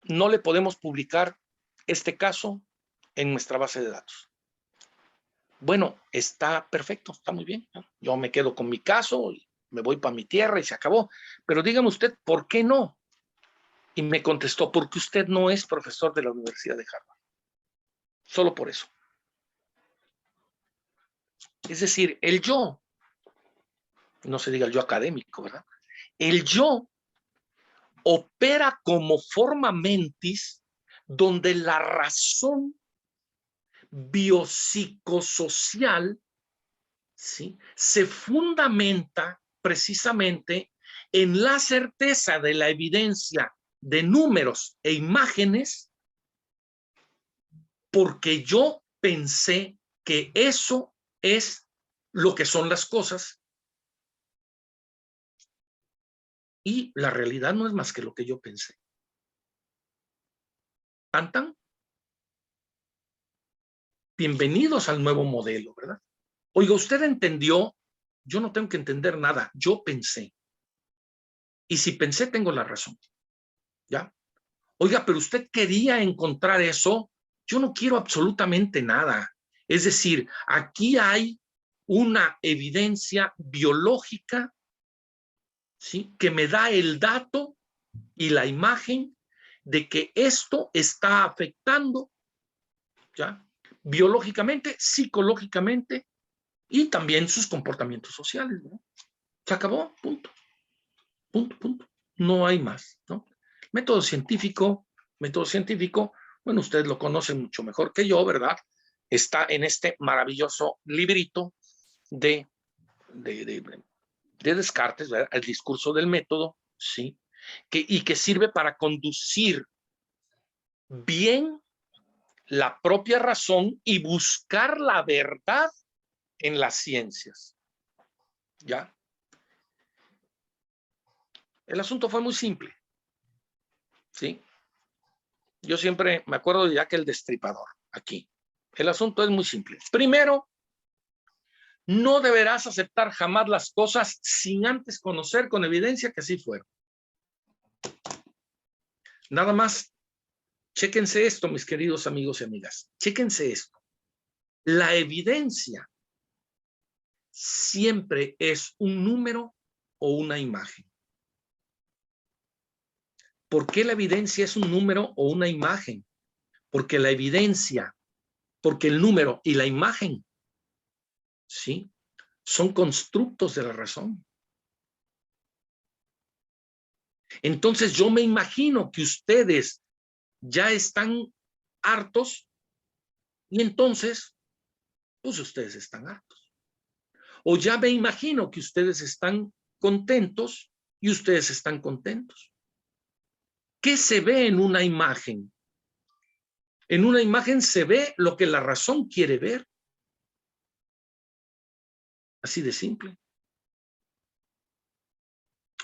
le podemos publicar este caso en nuestra base de datos. Bueno, está perfecto, está muy bien, ¿no? Yo me quedo con mi caso, y me voy para mi tierra y se acabó. Pero dígame usted, ¿por qué no? Y me contestó, porque usted no es profesor de la Universidad de Harvard. Solo por eso. Es decir, el yo, no se diga el yo académico, ¿verdad? El yo opera como forma mentis donde la razón biopsicosocial, ¿sí?, se fundamenta precisamente en la certeza de la evidencia de números e imágenes, porque yo pensé que eso es lo que son las cosas, y la realidad no es más que lo que yo pensé. ¿Tan, tan? Bienvenidos al nuevo modelo, ¿verdad? Oiga, usted entendió, yo no tengo que entender nada, yo pensé. Y si pensé, tengo la razón. ¿Ya? Oiga, pero usted quería encontrar eso, yo no quiero absolutamente nada. Es decir, aquí hay una evidencia biológica, ¿sí?, que me da el dato y la imagen de que esto está afectando, ¿ya?, biológicamente, psicológicamente y también sus comportamientos sociales, ¿no? Se acabó, punto. Punto, punto. No hay más, ¿no? Método científico, bueno, ustedes lo conocen mucho mejor que yo, ¿verdad? Está en este maravilloso librito de Descartes, ¿verdad? El discurso del método, ¿sí? Y que sirve para conducir bien la propia razón y buscar la verdad en las ciencias. ¿Ya? El asunto fue muy simple, ¿sí? Yo siempre me acuerdo de Jack el Destripador, aquí. El asunto es muy simple. Primero, no deberás aceptar jamás las cosas sin antes conocer con evidencia que así fueron. Nada más, chéquense esto, mis queridos amigos y amigas. Chéquense esto. La evidencia siempre es un número o una imagen. ¿Por qué la evidencia es un número o una imagen? Porque la evidencia, porque el número y la imagen, ¿sí?, son constructos de la razón. Entonces yo me imagino que ustedes ya están hartos y entonces, pues ustedes están hartos. O ya me imagino que ustedes están contentos y ustedes están contentos. ¿Qué se ve en una imagen? En una imagen se ve lo que la razón quiere ver. Así de simple.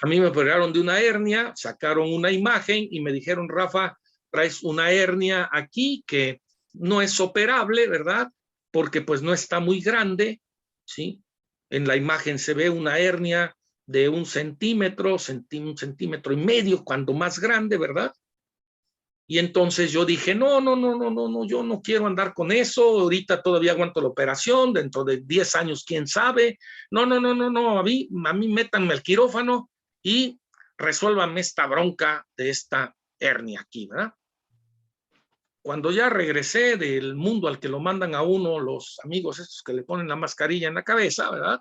A mí me operaron de una hernia, sacaron una imagen y me dijeron, Rafa, traes una hernia aquí que no es operable, ¿verdad? Porque pues no está muy grande, ¿sí? En la imagen se ve una hernia de 1 centímetro, 1,5 centímetros, cuando más grande, ¿verdad? Y entonces yo dije, no, yo no quiero andar con eso, ahorita todavía aguanto la operación, dentro de 10 años, quién sabe. No, a mí métanme al quirófano y resuélvanme esta bronca de esta hernia aquí, ¿verdad? Cuando ya regresé del mundo al que lo mandan a uno los amigos estos que le ponen la mascarilla en la cabeza, ¿verdad?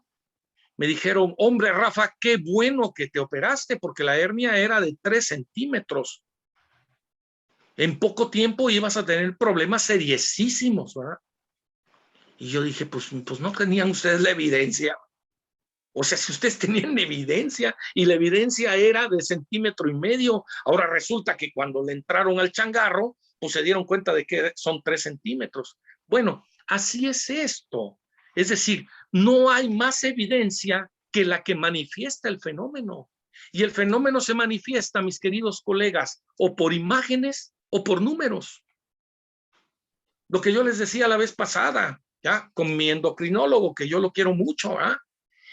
Me dijeron, hombre, Rafa, qué bueno que te operaste porque la hernia era de 3 centímetros. En poco tiempo ibas a tener problemas seriosísimos, ¿verdad? Y yo dije, pues no tenían ustedes la evidencia. O sea, si ustedes tenían evidencia y la evidencia era de 1,5 centímetros, ahora resulta que cuando le entraron al changarro, pues se dieron cuenta de que son 3 centímetros. Bueno, así es esto. Es decir, no hay más evidencia que la que manifiesta el fenómeno. Y el fenómeno se manifiesta, mis queridos colegas, o por imágenes o por números. Lo que yo les decía la vez pasada, ya, con mi endocrinólogo, que yo lo quiero mucho, ¿ah?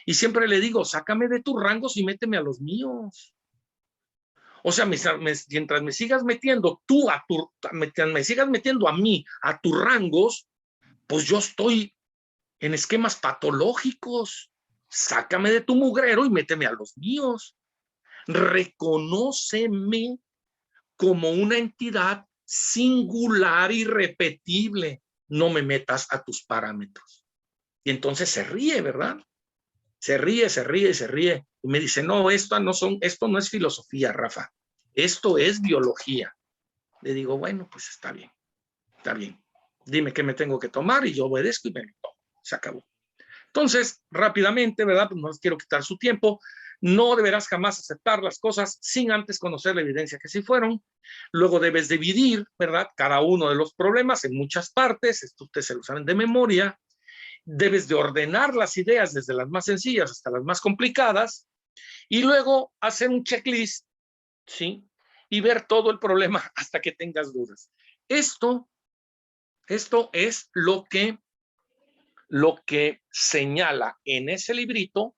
Y siempre le digo, sácame de tus rangos y méteme a los míos. O sea, mientras me sigas metiendo me sigas metiendo a mí, a tus rangos, pues yo estoy en esquemas patológicos. Sácame de tu mugrero y méteme a los míos. Reconóceme como una entidad singular y repetible. No me metas a tus parámetros. Y entonces se ríe, ¿verdad? Se ríe. Y me dice, no, esto no es filosofía, Rafa. Esto es biología. le digo, bueno, pues está bien, está bien. Dime qué me tengo que tomar y yo obedezco y me lo tomo. Se acabó. Entonces, rápidamente, ¿verdad? Pues no les quiero quitar su tiempo. No deberás jamás aceptar las cosas sin antes conocer la evidencia que sí fueron. Luego debes dividir, ¿verdad? Cada uno de los problemas en muchas partes. Esto ustedes se lo saben de memoria. Debes de ordenar las ideas desde las más sencillas hasta las más complicadas. Y luego hacer un checklist, ¿sí? Y ver todo el problema hasta que tengas dudas. Esto es lo que señala en ese librito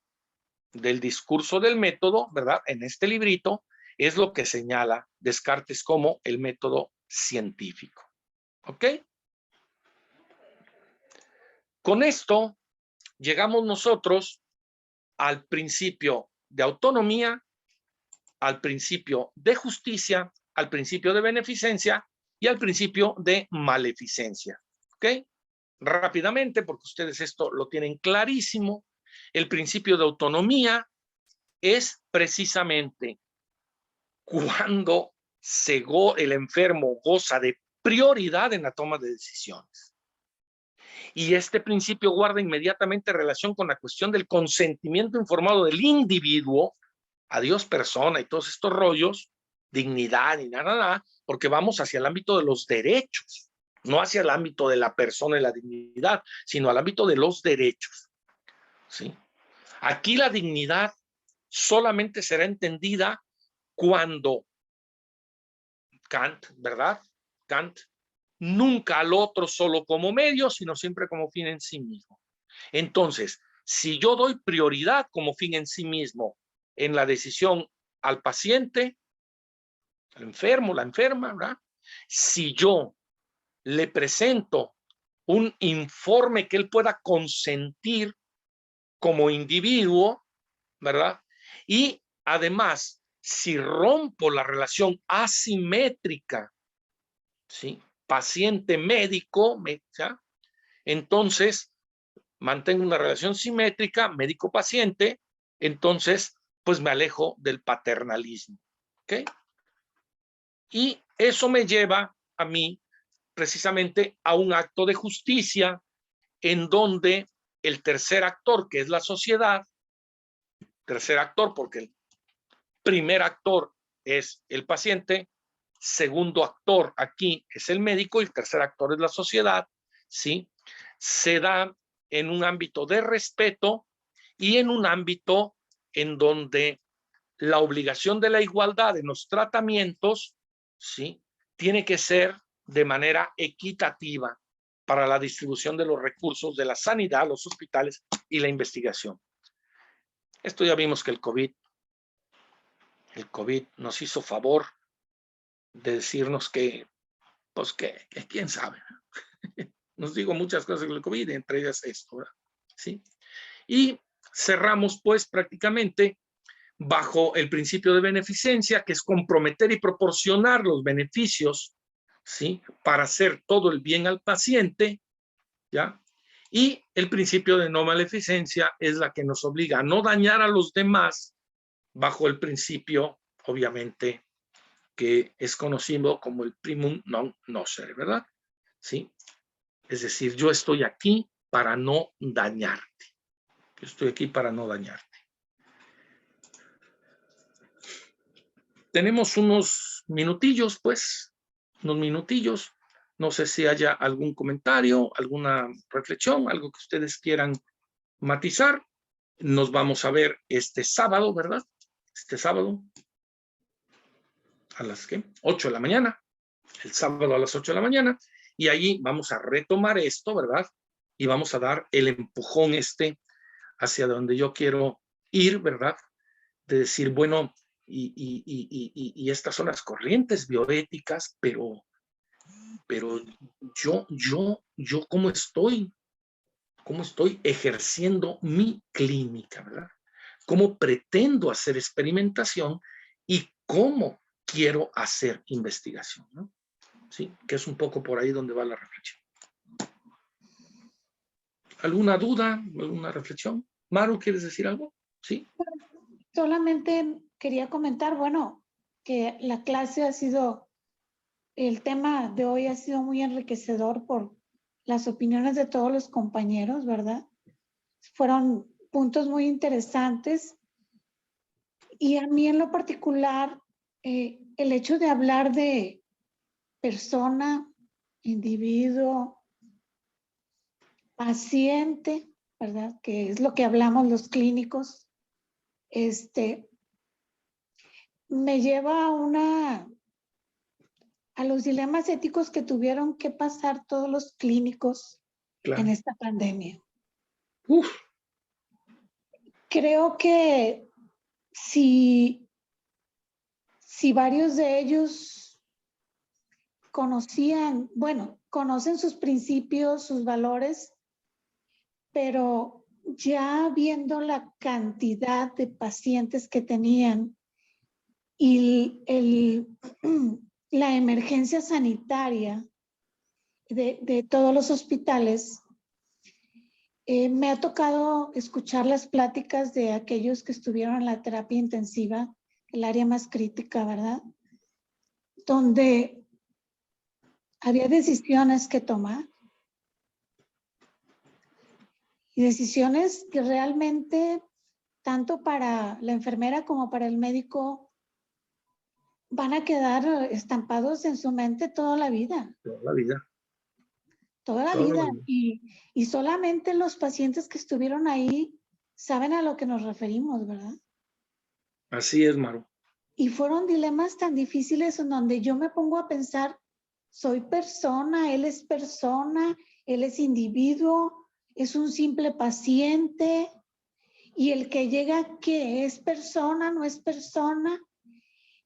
del discurso del método, ¿verdad? En este librito es lo que señala Descartes como el método científico. ¿Ok? Con esto llegamos nosotros al principio de autonomía, al principio de justicia, al principio de beneficencia y al principio de maleficencia. ¿Ok? Rápidamente, porque ustedes esto lo tienen clarísimo, el principio de autonomía es precisamente cuando el enfermo goza de prioridad en la toma de decisiones. Y este principio guarda inmediatamente relación con la cuestión del consentimiento informado del individuo, adiós persona y todos estos rollos, dignidad y nada, porque vamos hacia el ámbito de los derechos, no hacia el ámbito de la persona y la dignidad, sino al ámbito de los derechos. ¿Sí? Aquí la dignidad solamente será entendida cuando Kant, ¿verdad? Kant, nunca al otro solo como medio, sino siempre como fin en sí mismo. Entonces, si yo doy prioridad como fin en sí mismo en la decisión al paciente, al enfermo, la enferma, ¿verdad? Si yo le presento un informe que él pueda consentir como individuo, ¿verdad? Y además, si rompo la relación asimétrica, ¿sí? Paciente-médico, ¿ya? Entonces mantengo una relación simétrica, médico-paciente, entonces pues me alejo del paternalismo. ¿Ok? Y eso me lleva a mí precisamente a un acto de justicia en donde el tercer actor, que es la sociedad, tercer actor porque el primer actor es el paciente, segundo actor aquí es el médico y el tercer actor es la sociedad, ¿sí? Se da en un ámbito de respeto y en un ámbito en donde la obligación de la igualdad en los tratamientos, ¿sí? Tiene que ser de manera equitativa para la distribución de los recursos de la sanidad, los hospitales y la investigación. Esto ya vimos que el COVID nos hizo favor de decirnos que, pues que quién sabe. Nos digo muchas cosas del COVID, entre ellas esto, ¿verdad? ¿Sí? Y cerramos pues prácticamente bajo el principio de beneficencia, que es comprometer y proporcionar los beneficios, ¿sí? Para hacer todo el bien al paciente, ¿ya? Y el principio de no maleficencia es la que nos obliga a no dañar a los demás bajo el principio, obviamente, que es conocido como el primum non nocere, ¿verdad? ¿Sí? Es decir, yo estoy aquí para no dañarte. Yo estoy aquí para no dañarte. Tenemos unos minutillos, pues, unos minutillos. No sé si haya algún comentario, alguna reflexión, algo que ustedes quieran matizar. Nos vamos a ver este sábado, ¿verdad? Este sábado a las 8 de la mañana. El sábado a las 8 de la mañana. Y allí vamos a retomar esto, ¿verdad? Y vamos a dar el empujón hacia donde yo quiero ir, ¿verdad? De decir, bueno, y estas son las corrientes bioéticas, pero yo ¿cómo estoy ejerciendo mi clínica, ¿verdad? ¿Cómo pretendo hacer experimentación y cómo quiero hacer investigación, ¿no? Sí, que es un poco por ahí donde va la reflexión. ¿Alguna duda? ¿Alguna reflexión? Maru, ¿quieres decir algo? Sí. Solamente quería comentar, bueno, que la clase ha sido el tema de hoy ha sido muy enriquecedor por las opiniones de todos los compañeros, ¿verdad? Fueron puntos muy interesantes. Y a mí en lo particular, el hecho de hablar de persona, individuo, paciente, ¿verdad? Que es lo que hablamos los clínicos, me lleva a los dilemas éticos que tuvieron que pasar todos los clínicos en esta pandemia. Uf. Creo que si varios de ellos conocen sus principios, sus valores, pero ya viendo la cantidad de pacientes que tenían y la emergencia sanitaria de todos los hospitales, me ha tocado escuchar las pláticas de aquellos que estuvieron en la terapia intensiva, el área más crítica, ¿verdad? Donde había decisiones que tomar. Y decisiones que realmente, tanto para la enfermera como para el médico, van a quedar estampados en su mente toda la vida. Toda la vida. Toda la vida. Y solamente los pacientes que estuvieron ahí saben a lo que nos referimos, ¿verdad? Así es, Maru. Y fueron dilemas tan difíciles en donde yo me pongo a pensar, soy persona, él es individuo, es un simple paciente, y el que llega, ¿qué? ¿Es persona, no es persona?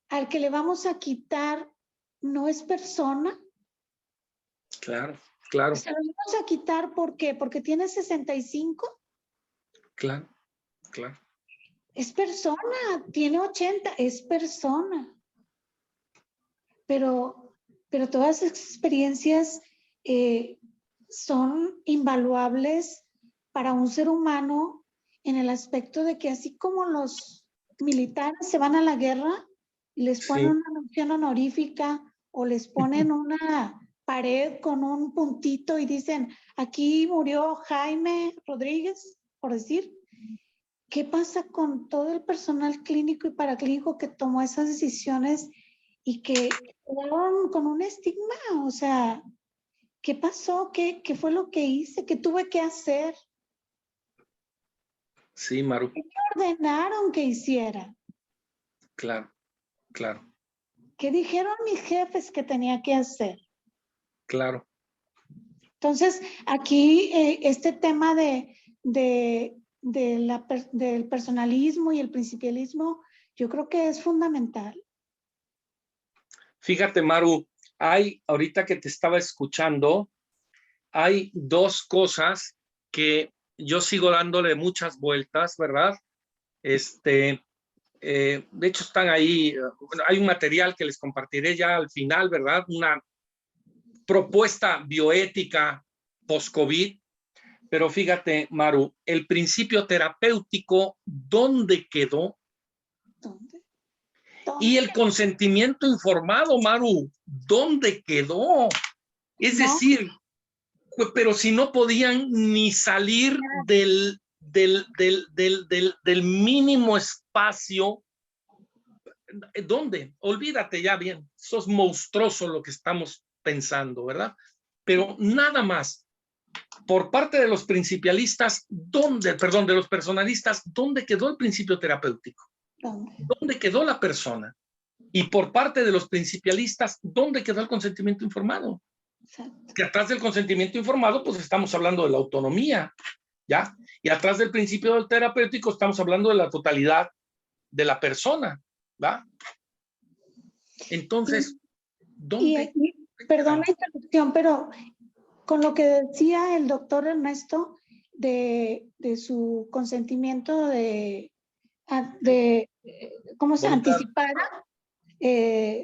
Al que le vamos a quitar, ¿no es persona? Claro, claro. Se lo vamos a quitar, ¿por qué? Porque tiene 65. Claro, claro. Es persona, tiene 80, es persona. Pero todas esas experiencias son invaluables para un ser humano en el aspecto de que así como los militares se van a la guerra y les ponen una mención honorífica o les ponen una pared con un puntito y dicen, aquí murió Jaime Rodríguez, por decir, ¿qué pasa con todo el personal clínico y paraclínico que tomó esas decisiones y que quedaron con un estigma? O sea, ¿qué pasó? ¿Qué fue lo que hice? ¿Qué tuve que hacer? Sí, Maru. ¿Qué me ordenaron que hiciera? Claro, claro. ¿Qué dijeron mis jefes que tenía que hacer? Claro. Entonces, aquí este tema del personalismo y el principialismo, yo creo que es fundamental. Fíjate, Maru, ahorita que te estaba escuchando, hay dos cosas que yo sigo dándole muchas vueltas, ¿verdad? De hecho están ahí, bueno, hay un material que les compartiré ya al final, ¿verdad? Una propuesta bioética post-COVID, pero fíjate, Maru, el principio terapéutico, ¿dónde quedó? ¿Dónde? Y el consentimiento informado, Maru, ¿dónde quedó? Es decir, pero si no podían ni salir del mínimo espacio, ¿dónde? Olvídate ya bien, eso es monstruoso lo que estamos pensando, ¿verdad? Pero nada más, por parte de los principialistas, de los personalistas, ¿dónde quedó el principio terapéutico? ¿Dónde quedó la persona? Y por parte de los principialistas, ¿dónde quedó el consentimiento informado? Exacto. Que atrás del consentimiento informado, pues estamos hablando de la autonomía, ¿ya? Y atrás del principio del terapéutico estamos hablando de la totalidad de la persona, ¿va? Entonces, ¿dónde? Perdón la interrupción, pero con lo que decía el doctor Ernesto de su consentimiento ¿cómo se anticipada?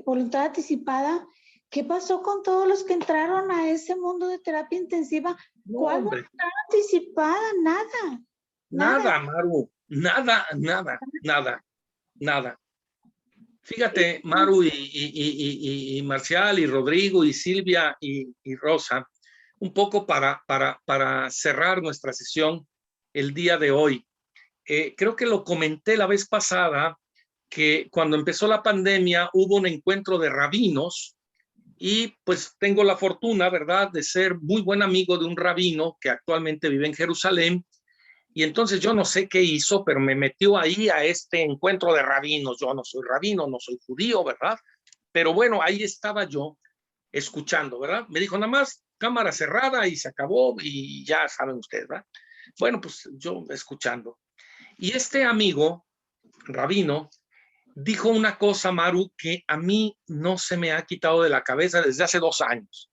Voluntad anticipada. ¿Qué pasó con todos los que entraron a ese mundo de terapia intensiva? ¿Cuál voluntad anticipada? Nada, Maru, nada. Fíjate, Maru y Marcial y Rodrigo y Silvia y Rosa, un poco para cerrar nuestra sesión el día de hoy. Creo que lo comenté la vez pasada, que cuando empezó la pandemia hubo un encuentro de rabinos y pues tengo la fortuna, ¿verdad?, de ser muy buen amigo de un rabino que actualmente vive en Jerusalén. Y entonces yo no sé qué hizo, pero me metió ahí a este encuentro de rabinos. Yo no soy rabino, no soy judío, ¿verdad? Pero bueno, ahí estaba yo escuchando, ¿verdad? Me dijo nada más cámara cerrada y se acabó y ya saben ustedes, ¿verdad? Bueno, pues yo escuchando. Y este amigo, rabino, dijo una cosa, Maru, que a mí no se me ha quitado de la cabeza desde hace 2 años.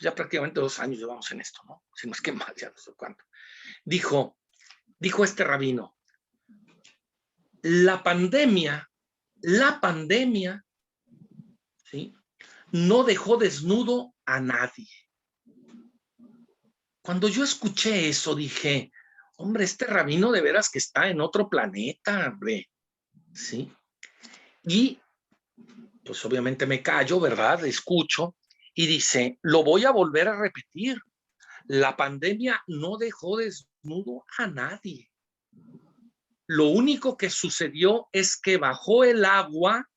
Ya prácticamente 2 años llevamos en esto, ¿no? Si no es que más, ya no sé cuánto. Dijo este rabino, la pandemia, ¿sí?, no dejó desnudo a nadie. Cuando yo escuché eso dije, hombre, este rabino de veras que está en otro planeta, hombre, ¿sí? Y pues obviamente me callo, ¿verdad? Escucho y dice, lo voy a volver a repetir, la pandemia no dejó desnudo a nadie. Lo único que sucedió es que bajó el agua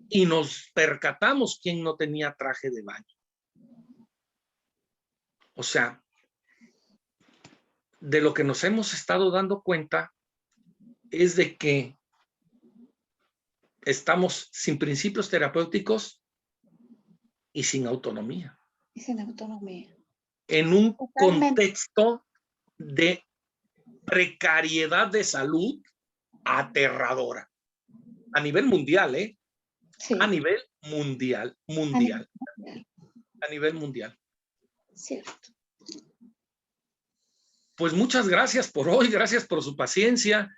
y nos percatamos quién no tenía traje de baño. O sea, de lo que nos hemos estado dando cuenta es de que estamos sin principios terapéuticos y sin autonomía. Y sin autonomía. En un Totalmente. contexto de precariedad de salud aterradora. A nivel mundial, ¿eh? Sí. A nivel mundial. A nivel mundial. Cierto. Pues muchas gracias por hoy, gracias por su paciencia.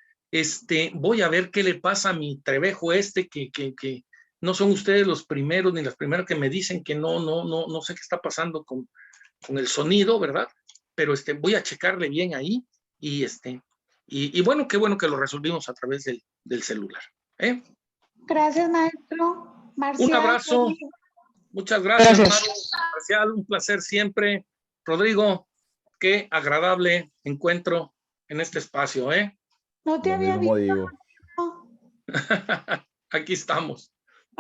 Voy a ver qué le pasa a mi trebejo que no son ustedes los primeros ni las primeras que me dicen que no sé qué está pasando con el sonido, ¿verdad? Pero voy a checarle bien ahí y bueno, qué bueno que lo resolvimos a través del celular. Gracias, maestro. Marcial, un abrazo. Rodrigo. Muchas gracias, Maru. Marcial, un placer siempre. Rodrigo, qué agradable encuentro en este espacio, ¿eh? No te Lo había mismo visto. digo. No. Aquí estamos.